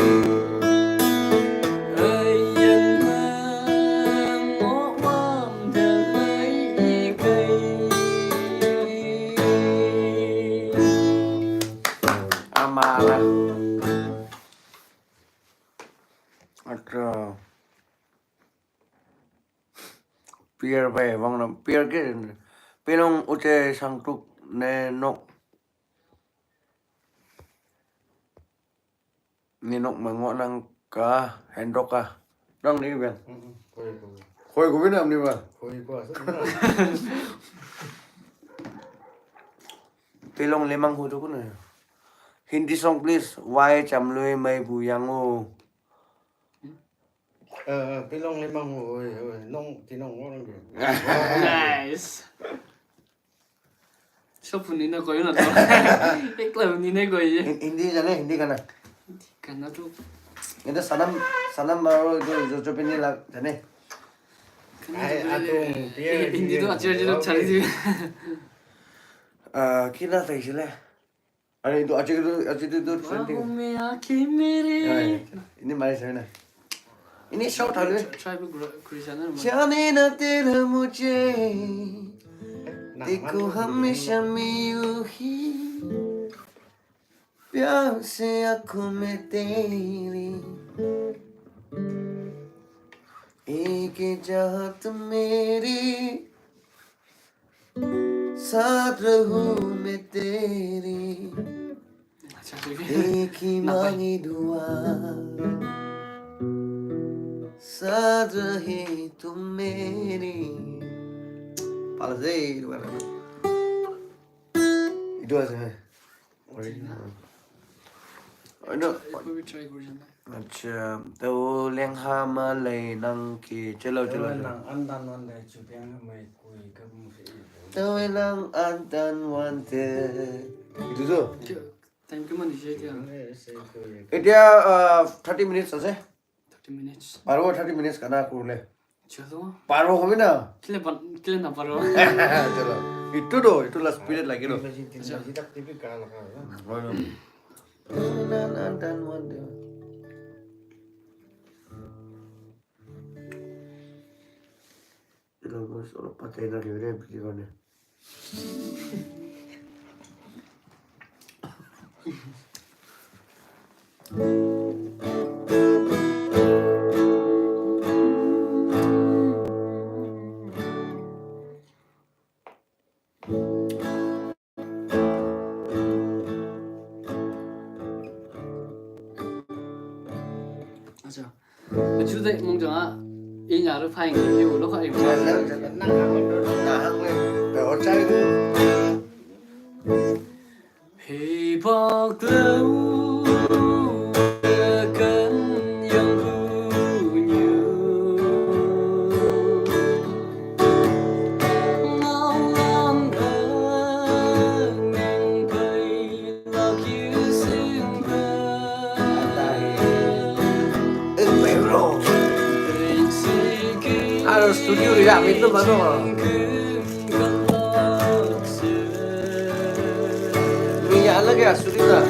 ơi dân mang ngõ quan thờ lấy cây Amara. अच्छा Pier về vòng là pier cái pelong uche sang truk ne nok ni nok mà ngọn năng cả hẹn rốc à đang đi về 거의 khôi của Việt Nam đi về 거의 와서 pelong lemang hu cái này Hindi song please why chăm lui mây bù yang ô 빌롱 레망 농 디농 오는 게 nice 셔프 니네 거의 나도 eklam 니네 거의 Hindi জানে Hindi cái này cái nó chút itu sanam baru itu jo pini lah জানে hindi tuh aja cari sih kila thấy chứ Ada itu aja itu trending Bahu में आंखें मेरी ini mari saya nih ini shout halu tribal Christian जाने न तेरा मुझे देखो हमेशा मैं यूं ही प्यार से आँखों में तेरी एक चाहत मेरी साथ रहूं मैं तेरी एक ही मांगी दुआ साथ रहे तुम मेरी Palazei itu kan itu aja original Ano we try Christian अच्छा तो लेंहा माले नंग की चलो चलो 랑 안단 원데 주변 뭐 거의 그 무슨 तो lang antan wante itu tuh time ke mana sih dia dia 30 minutes aja 30 minutes baru 30 minutes karena aku le chalo baru kami na kile na paro chalo itu last period lagi loh 지닥 TV 가라 lang antan wante itu bos orang pakai dari mana begini 맞아 주도 몽정아 이 nhà được phải người yêu nó phải Hy vọng lâu cơn yang vu nhiều ngóng ngóng ở ngang cây lo cứu sinh Ada studio di dalam itu baru. Minyak lagi ya studio dah.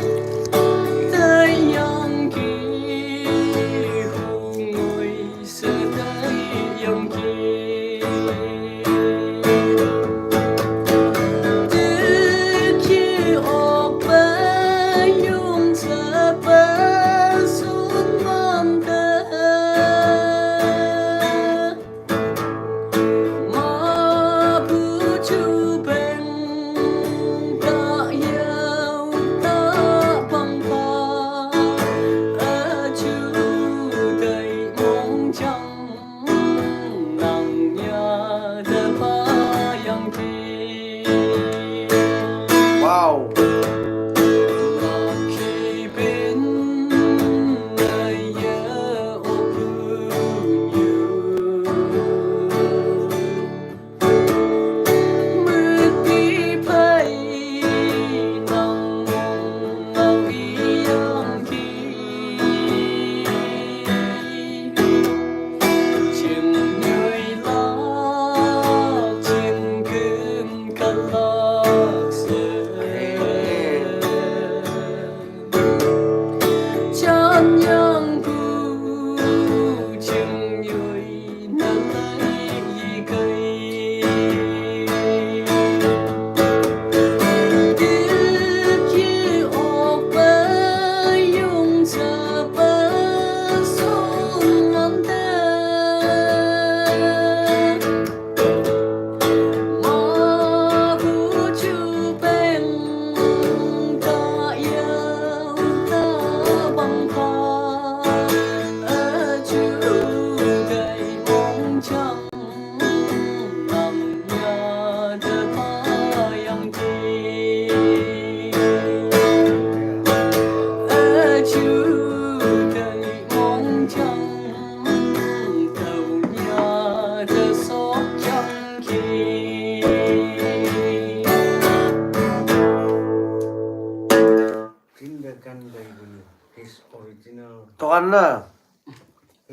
이분이 his original তখন না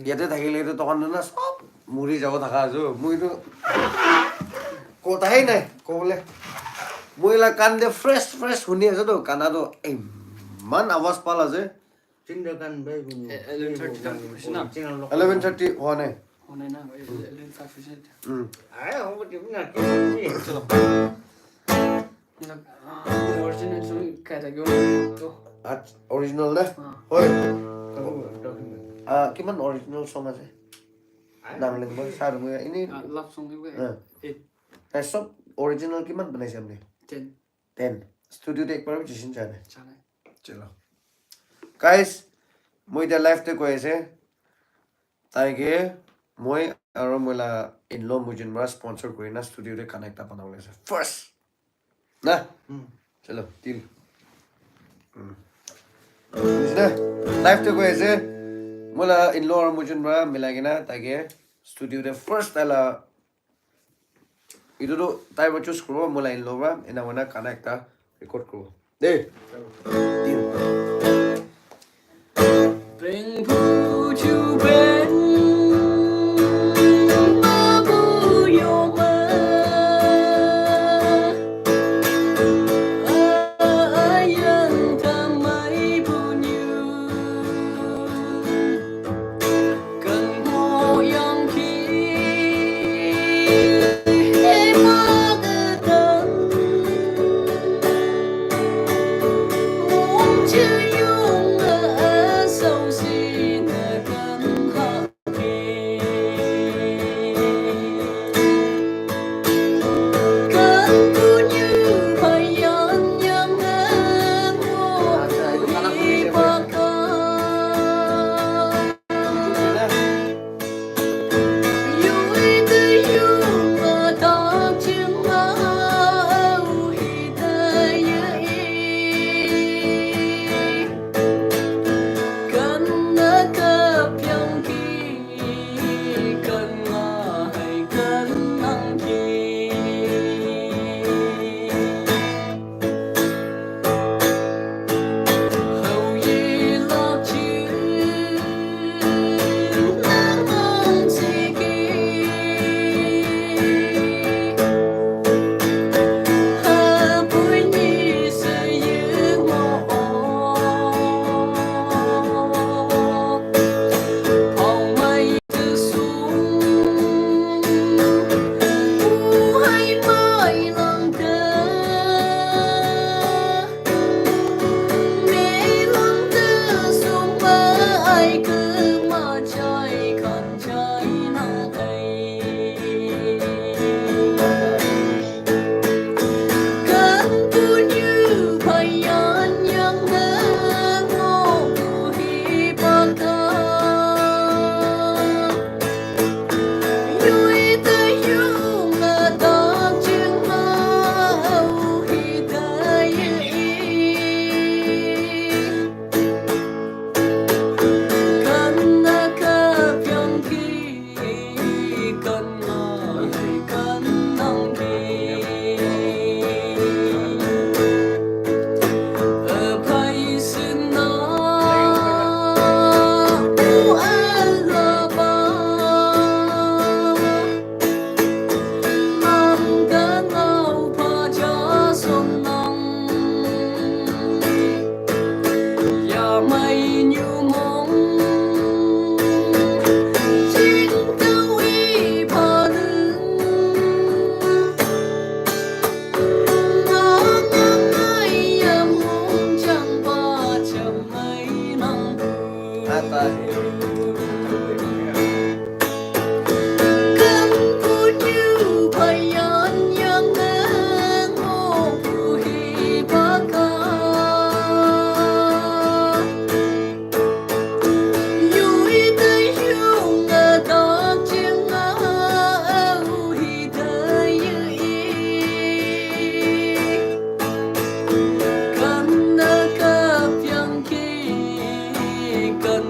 ইয়াতে থাকিলে তখন না সব মুড়ি যাব থাকা আছো মইতো কথাই নাই কবলে মইলা কান দে ফ্রেশ শুনি আছো তো কানাটো ইমান আৱাজ পালা যে tindakan baik punya 11:30 dah Krishna. 11:30 হোৱা নাই होने ना 11:05 ayo kamu di mana चलो ओरिजिनल सॉन्ग क्या था क्यों तो অৰিজিনেল নে হয় kamu document কিমান অৰিজিনেল সং আছে নাম লিখব চাৰ মই এনে लव सॉन्ग है 8 সব অৰিজিনেল কিমান বনাইছে আপুনি 10 10 স্টুডিওতে একবাৰ জিছিন চানে चला চলো গাইস মই এতিয়া লাইভতে কৈ আছে তাইকে মই আৰু মইলা ইনলো মুজিন মাৰা স্পন্সৰ কৰি না স্টুডিওতে কানেক্ট বনাব লাগিছে ফাৰ্স্ট না চলো তিল লাইভতে কৈ আছে মইলা ইনলো আৰু মুজিন মাৰা মিলাই কিনা তাইকে স্টুডিওতে ফাৰ্স্ট তাইলা ইটোতো তাই চুজ কৰিব মইলা ইনলো পৰা এনা মানে কানেক্ট ৰেকৰ্ড কৰিব দেই তিল Bring food to bed Babu Yoma Ayan Tamay Punyu Cần Ho Yang Ki Ema Gedan Mong Chư Yung Sâu xin cần hạ kỳ Cần tu như phải nhân nhân ngô Ý bà ca Vui tư dung ta chứng áo Hì ta ý cần cấp yang ki cần hay cần năng ki hầu yi lo chữ năng năng chi ki hà bụi nhi sự yêu ngộ Hồng mây từ xuống U hay mãi lòng cơ Mê lòng tư xuống bờ ai cứ mà trái khăn trái nắng ấy Cần tu như phải nhân nhân ngô hi bà ca Vui tư dung ta chứng áo hi ta ý Cần cấp yang ki cần hay cần năng ki ở phải xin nó u an là ba nang ca nào pa cha son nang ya mây như mong chính câu y pa lưng nó ngang ai em muốn chẳng ba chậm mấy nắng ata Cần phu như phải nhân nhân ngô phu hi ba ca Vui tư dung ta chứng áo hi ta ý Cần cấp yang ki cần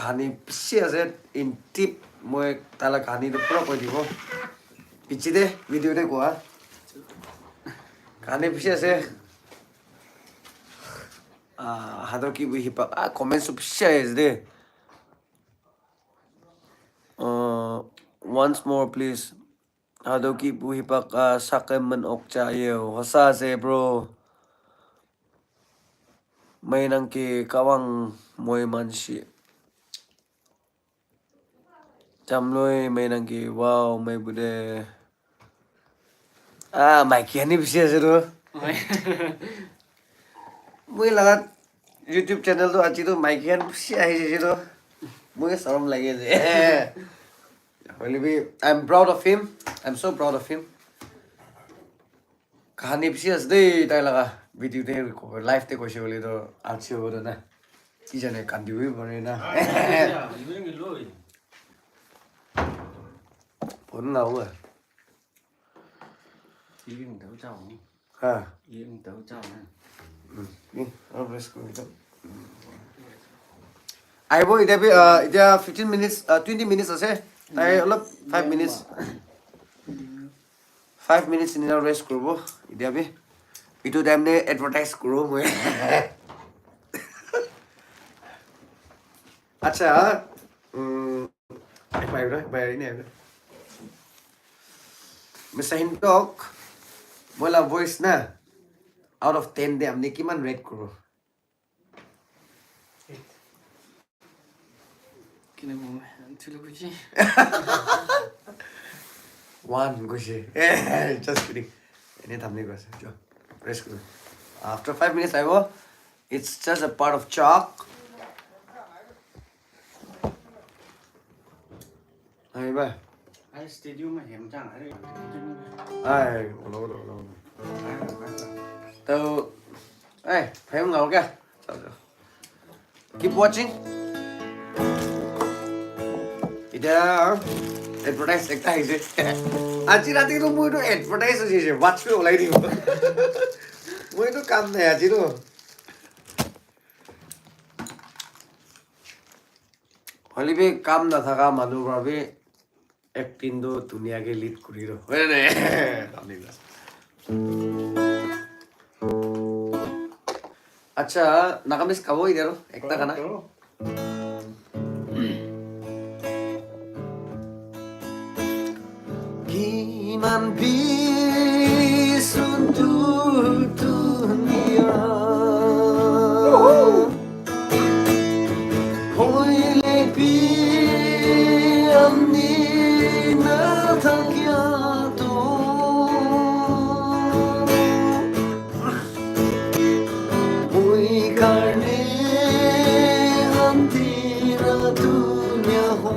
kani psi ase in tip moi tala kani to pura koi dibo pichi de video de ko kani psi ase hadoki bu hipa comment su psi is de once more please hadoki bu hipa sakeman okcha ye hosa se bro may nang ki kawang moy mansi chamloi may nang ki wow may bude may kiani bisi ase ro moi lagat YouTube channel to achi to may kian bisi ahi je ro moi saram lage je I'm proud of him. I'm so proud of him. Kahani bisi as de tai laga video de ko live te ko se bole to achi ho na ki jane kandi wi bone na bốn lâu rồi Yên tấu chào không? ha Yên tấu chào nè. I will it be 15 minutes 20 minutes ase I love 5 minutes 5 minutes in a rest kurbo ide be itu time ne advertise kuro moi acha bài này Mr. Hindok mola voice na out of 10 de amne kiman rate kuro Kina mo tulog ko siya. one goshi just kidding any thamne ko ase jo rest kuro after 5 minutes I go it's just a part of chalk ai ba Ai stadium mà hiểm chẳng ấy. ai lo tao ai thấy không ngầu kìa keep watching ida advertise ekta hice aji rati to moi to advertise hice watch pe olai dibo moi to kam nai aji to holibe kam na thaka manu babe acting do dunia ke lead kuri ro ne kam ni अच्छा nakamis ka boy dero ekta kana Giman bisun dunia Hoy le bi amni na thakya to Hoy karne andira dunia ho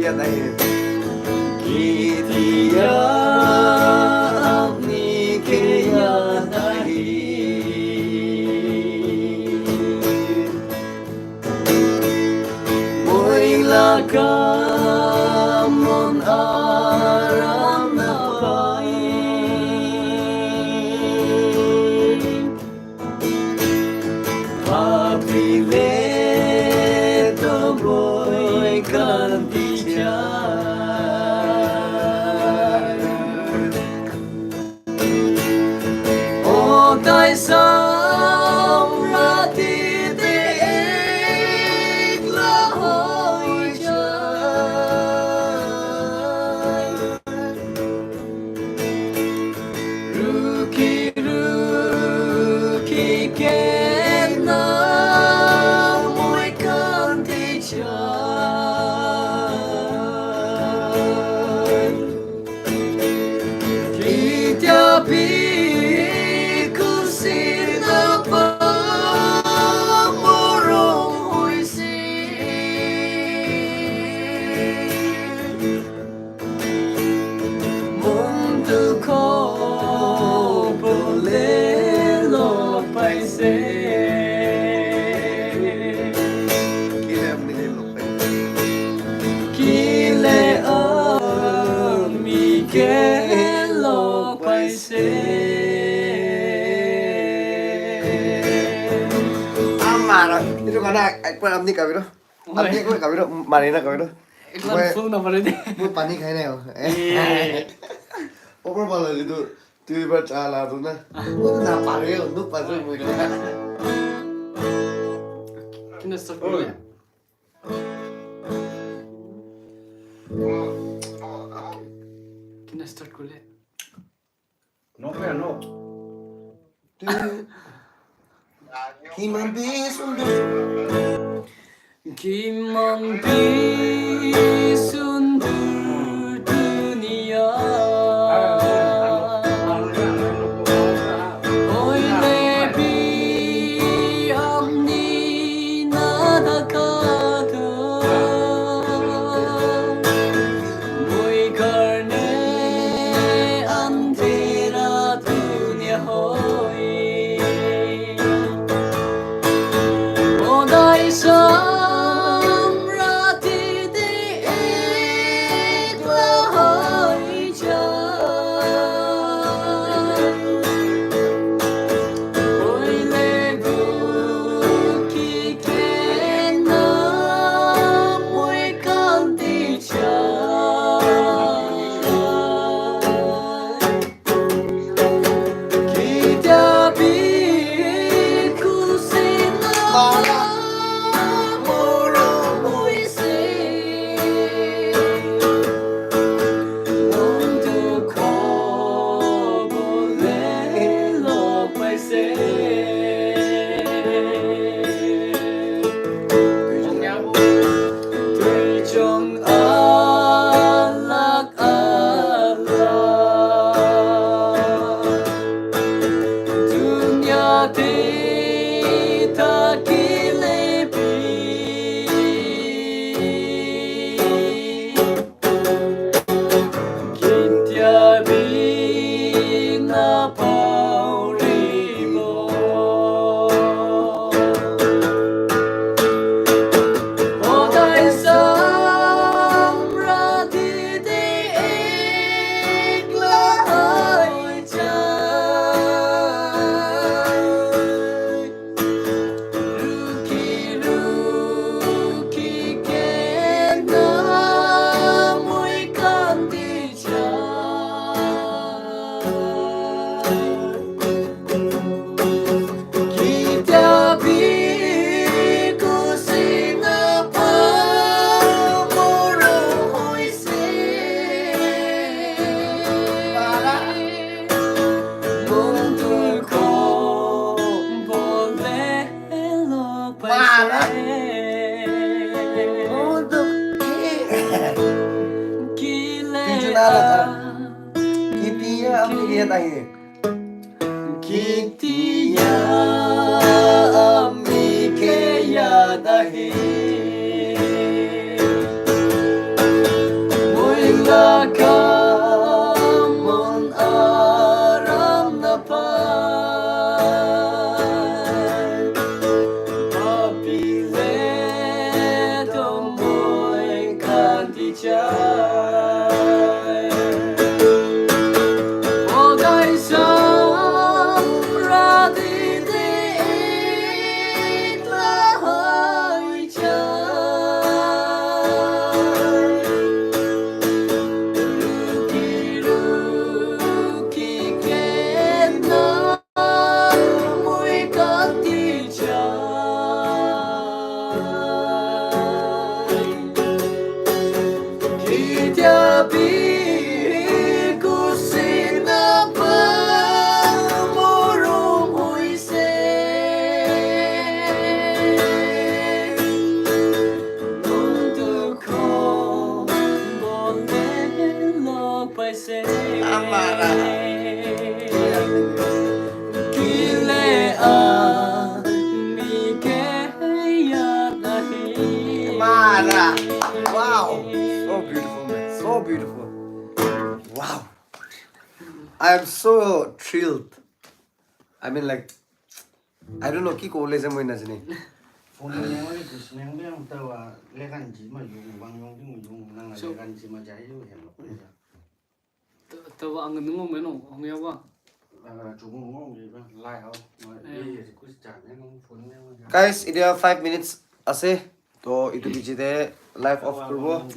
ya tayo. Kitiya apni ke yaad aahi Moi laka mon aram na pai Apile to boy kanti O tai sam rati de ekla hoi jai Ruki ruki kena moi kanti jai Kitya pi kusina pa morong hoisi Mundo ko boleh lopai se Kile apni le lokay. Kile ami ke lopai se Amara. Itu kana ekpar apni kabiro. Apni ekpar kabiro marina kabiro. Iklan full na pare de Moi pani khai nai ho. Over bala itu tu bar chala tu na. Na pare ho nu pasu moi. Kina start kore Kina start kore No fair, no. Himambi sundur. Kimampi sundur dunia Oi lebi amni nadakata Moi karne andhera dunia hoi Odai samrati de ekla hoi jai Oi legu ki kena moi kanti jai Kitya pi kusina morong hoisi Mundo ko boleh lopai se Tui chong alak alak Dunia ti takilebi Kitya bina paurimo Odai samrati de ekla hoi jai Ruki ruki kena moi kanti jai Kitya pi kusina pa morong hoisi Mundo ko boleh lopai se Untuk Kile Kitiya apni ke ya tayo. Kitiya ami ke yaad aahi kamun aram na pai papile to moi kanti chai ogai sam radi de la hai chai Ruki kena mui kanti chai Kita biku sinapa murung hui se Untuk kau boleh lupa se Kile mikaya nahi Mara. Wow. So beautiful, man. So beautiful. Wow. I am so thrilled. I mean, like, I don't know. Ki ko le moi na jani. Phone yang ni tu senang dia tahu lekan jima yung bang yung ting yung nang lekan jima jai yung hem lok ni. Tahu ang nunggu meno, ang ya ba? Cuma ngomong gitu kan, lai au, ini aku cakap yang phone yang. Guys, it 5 minutes ase. To itu bijite live off kurbo.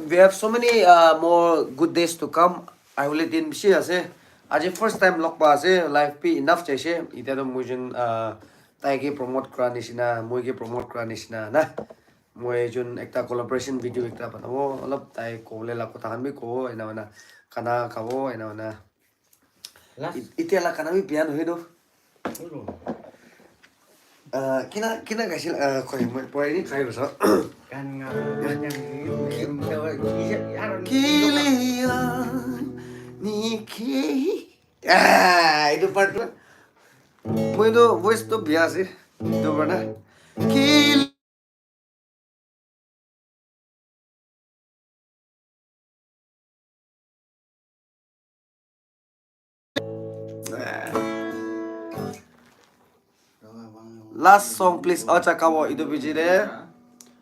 We have so many more good days to come. I will let in bishi ase. Aje first time lock pa ase live pi enough chaise. Ita to mujun tai ke promote kra nisina, moi ke promote kra nisina na. Moi jun ekta collaboration video ekta banabo. Olop tai ko le la ko tahan bi ko ena na kana kawo ena na. Ite la kana bi pian hoido. Kina kasil koi moi poi ni try so. Kan yang Kilian Niki. Itu part tu. Moi tu voice tu biasa. Itu mana? Kil. Last song please. Acha kawo itu biji deh.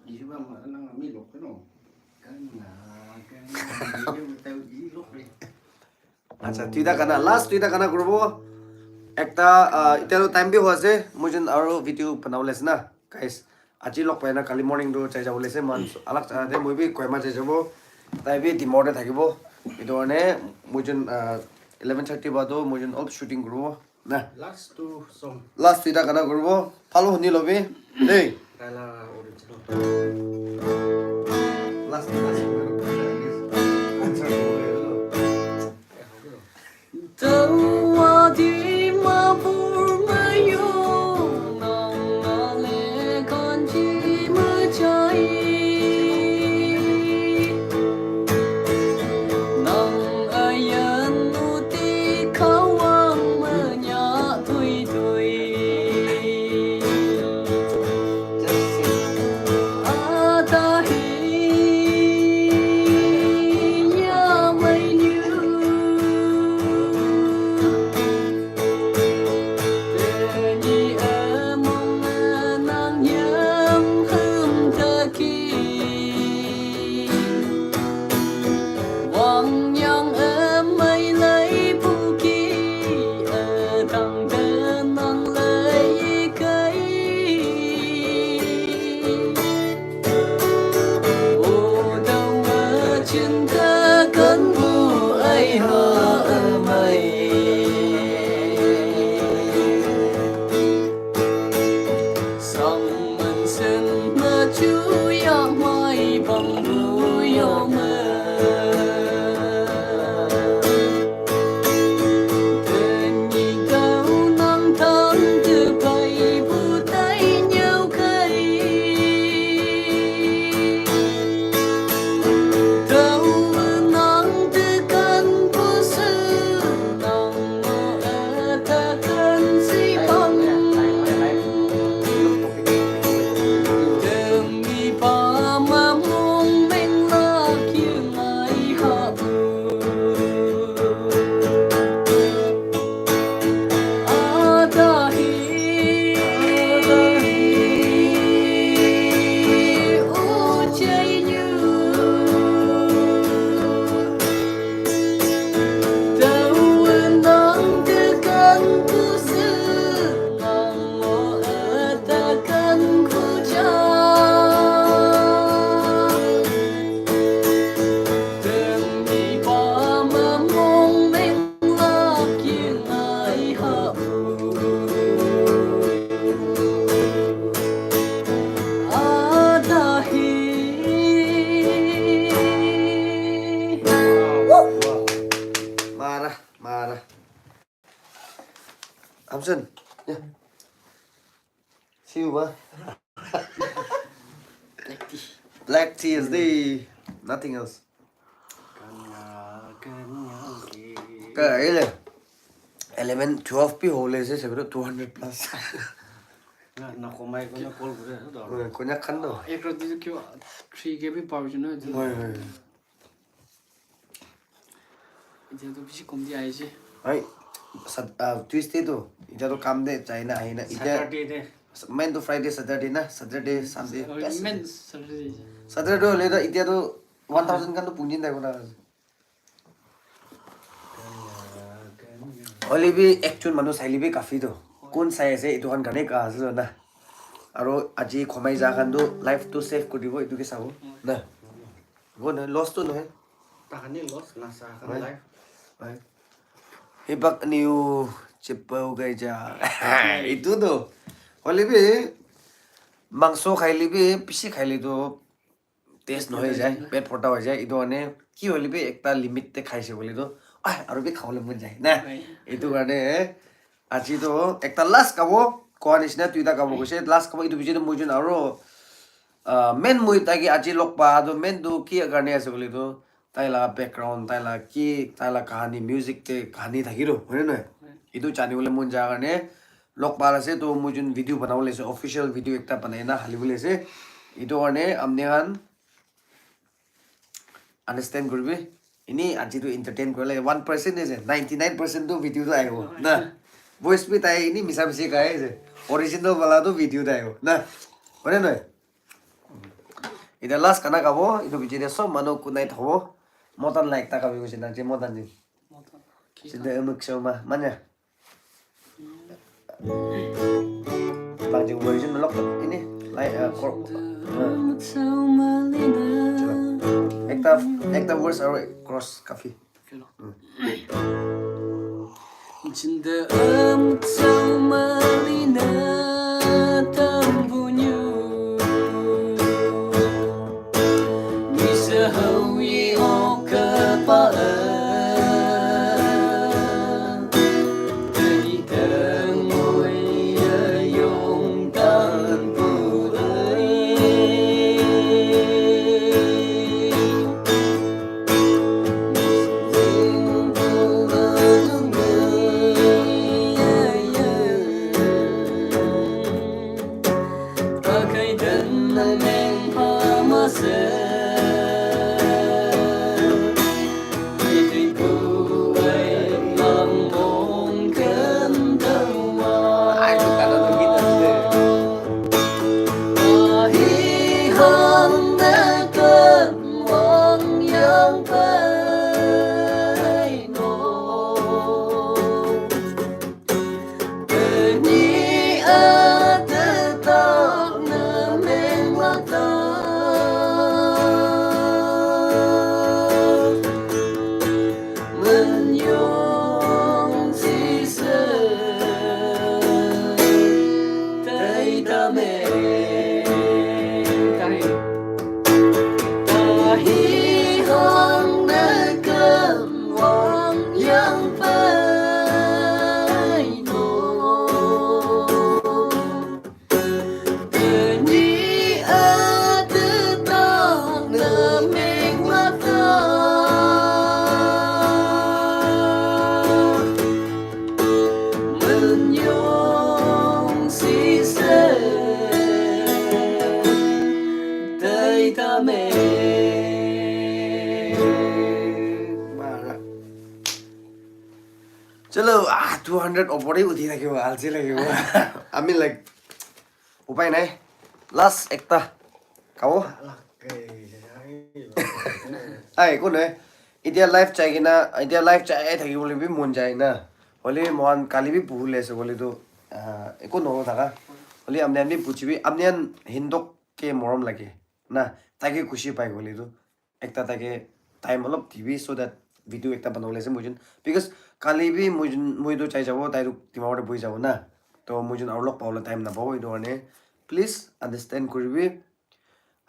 Di sini mah nang mi lok kan? Kan tahu di lok ni. আচ্ছা তুইটা কানা last তুইটা কানা করব একটা ইতালো time B হয়েছে মুজন আৰু video বনাবলেছ না guys আজি log পাই না কালি মর্নিং দো চাই যাবলেছে মান আলাক দে মই বি কয়মা চাই যাব তাই বি ডিমতে থাকিব এটো মানে মুজন 11:30 বাদো মুজন অল শুটিং করব না Last two song. লাস্ট তুইটা কানা করব ফালো শুনি লবি দেই Kala original. Last Tawa Dimapur mayung nang alekan jima jai Nang ayan uti kawang menyatui-tui Atahi Johnson. Yeah. See you, ba? Black tea is the nothing else. Cái này 11, 12 pi hồ lên sẽ phải 200 plus. nó có mấy con nó call của đấy đó Có nhắc khăn đâu. एक रोटी तो क्यों 3 के भी power जो ना इधर तो किसी कम दिया है जी Ay, Tuesday to. Ita to kam de China ay na. Saturday de Main to Friday, Saturday na. Saturday, Sunday. men Saturday Saturday to later ita to 1,000 kan to punjin tayo na. Oli bi actual manu saili bi kafi to. Kun sai se ito kan kane ka aso na. Aro aji khomai ja kan to life to save ko dibo itu ke sabo. Na. Go na lost to no hai. ta kan ni lost nasa kan live Right. Hibak niu chipau gai ja. Itu to. Oli bi mangso khaili bi pisi khaili to taste no hai jai. Pet phota ho jai. Itu ane ki oli bi ekta limit te khaise bole to. Aro bi khawle mun jai na. Itu gane aji to ekta last kabo ko anisna tuida kabo ko se last kabo itu bijine mujun aro men mui tagi aji lokpa do men do ki garne ase bole to tai la background tai la ki tai la kahani music te kahani thakiro hone no itu chani bole mun ja garne lokpa la se to mujun video banawle se official video ekta banai na hali bole se itu garne amne han understand kurbe ini aji to entertain korle 1% is 99% to video to ayo na voice bhi tai ini misa misi gaye je original wala to video ta ayo na hone no ida last kana kabo itu bijine so mano kunai thobo motan like ta kabi bijina je motan ji sida emuk sama manya bang version lock ini like ekta verse or cross kafi Cinta amat sama lina tambunyu Bisa hawi o kepaan Dari tengoi ayong tan purai Pakai dengan masa hidupku mengomongkan tawa Ahihandakan wang yang baino Benyi atetak nemeng mata Menyong sisa Tai dame Ahihandakan wang yang baino Benyi atetak nemeng mata Menyong sisa Tai dame Chalo 200 opore uthi rakhibo alche lagyo I mean like upai nai last ekta kabo ai ko ne idia live chai gina idia live chai thagi bole bi mon jai na holi mon kali bi puhule se bole to eko no thaga holi amne amni puchibi amnian hindok ke morom lage na tage khushi pai bole to ekta tage time olop tv so that video ekta banawle se mujun because kali bi mujun moido chai jabo tai ru timawde boi jabo na to mujun aulok paula time na boi do ne please understand kuribi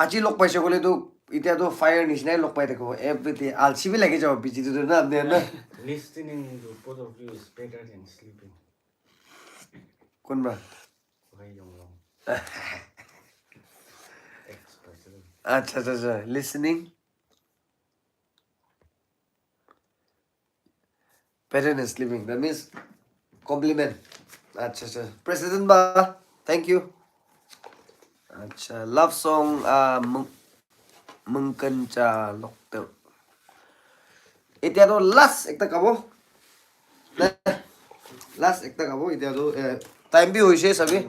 aji lok paise gole to itia to fire nisnai lok pai dekho everything alsi bi lage jabo biji to na amne na listening to both of you is better than sleeping Quân mà. Hay dùng lòng. Ex-president. Acha. Listening. Parent is sleeping. That means compliment. Acha. President ba. Thank you. Acha. Love song Mungkan cha lok tự. Itiado last ekta kabo. Last ekta kabo itiado time bi hoise sabi.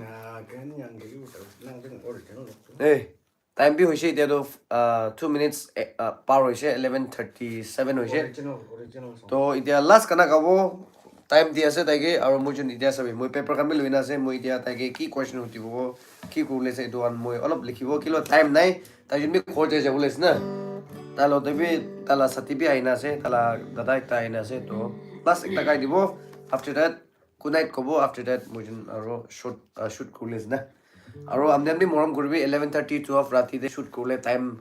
Cái nhận cái năng cái original lúc. Hey, time bi hoise itiado 2 minutes power hoise 11:37 hoise. Original song. To itia last kana kabo time dia se taige aru mujun itia sabi moi paper kan bi luina se moi itia taige ki question hoti bo ki kule se do an moi olop likhibo kilo time nai ta jun bi khoje je bules na talo tebi tala sati bi aina se tala dada ekta aina se to last ekta kai dibo after that good night kobo after that mujun aru shoot kules na aru amne amni moram kurbi 11:30 12 rati de shoot kule time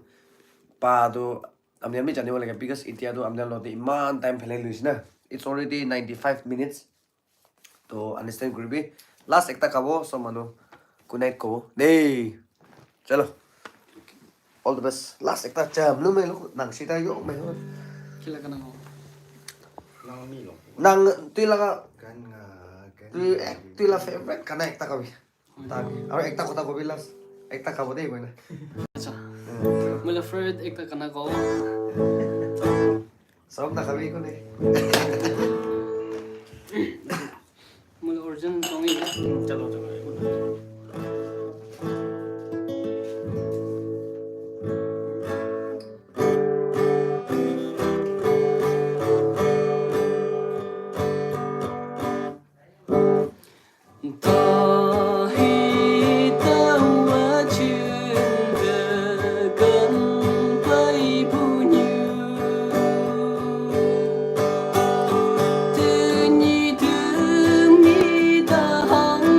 pa do amne amni jane wala because itia do amne lo de iman time phele luis na it's already 95 minutes to understand kurbi last ekta kabo so manu good night kobo dey chalo all the best last ekta cham lu me lu nang sita yo me Kila ka na ako. Năng mi lòng. nang ti la Cái ti la favorite kana ekta kabi tabi aru ekta kota kobi last ekta kabo dey koina Acha. Mula Fred ekta ka na ako. सब ना कभी को नहीं Mula original song yi. chalo. Tahi tawa chuyện gần bay bu như tự nhi thương mi ta hằng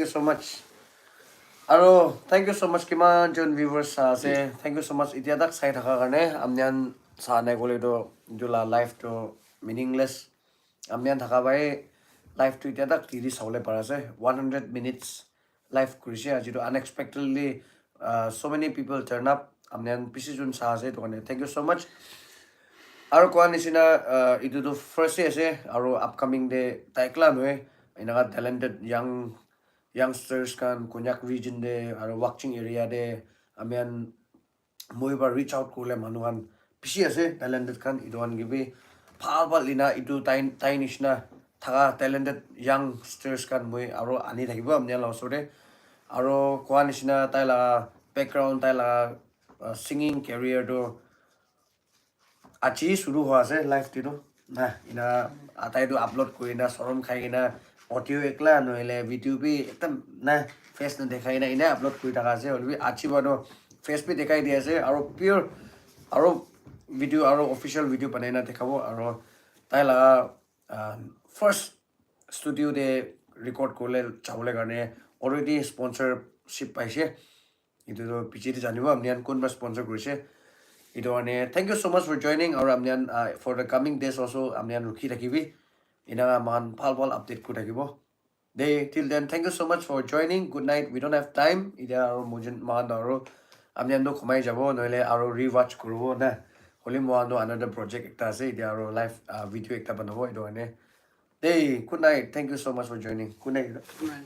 you so much. Aro thank you so much kiman jon viewers sa ase. Thank you so much itia tak sai thaka karne amnian sa nai kole to jula live to meaningless. Amnian thaka bai live to itia tak tiri saule parase 100 minutes live kurise aji to unexpectedly so many people turn up. Amnian pisi jon sa ase to karne thank you so much. Aro koan nisina itu to first ase aro upcoming day taikla noe inaga talented youngsters kan konyak region de aro watching area de amian moi ba reach out kule manuhan pisi ase talented kan idoan gibi phal lina itu tai nishna thaga talented youngsters kan moi aro ani thakibo amnian losore aro koan nisina taila background taila singing career do achi shuru hoa ase live tito na ina atai to upload kurina sorom khai kina audio ekla noile video bi ekdam na face na dekhai na ina upload kuri thaka ase holbi achi bano face bi dekhai di ase aro pure aro video aro official video banai na dekhabo aro tai la first studio de record korle chawle garne already sponsorship paise itu to pichiti janibo amnian kon ba sponsor kurise Idone, thank you so much for joining our Amnian for the coming days also Amnian Ruki Takibi. Ina man palpal update ku takibo. Day till then, thank you so much for joining. Good night. We don't have time. Ida aro mujin man aro Amnian do khomai jabo noile aro rewatch kurbo na. Holi mo another project ekta ase ida aro live video ekta banabo idone. Day good night. Thank you so much for joining. Good night. Right.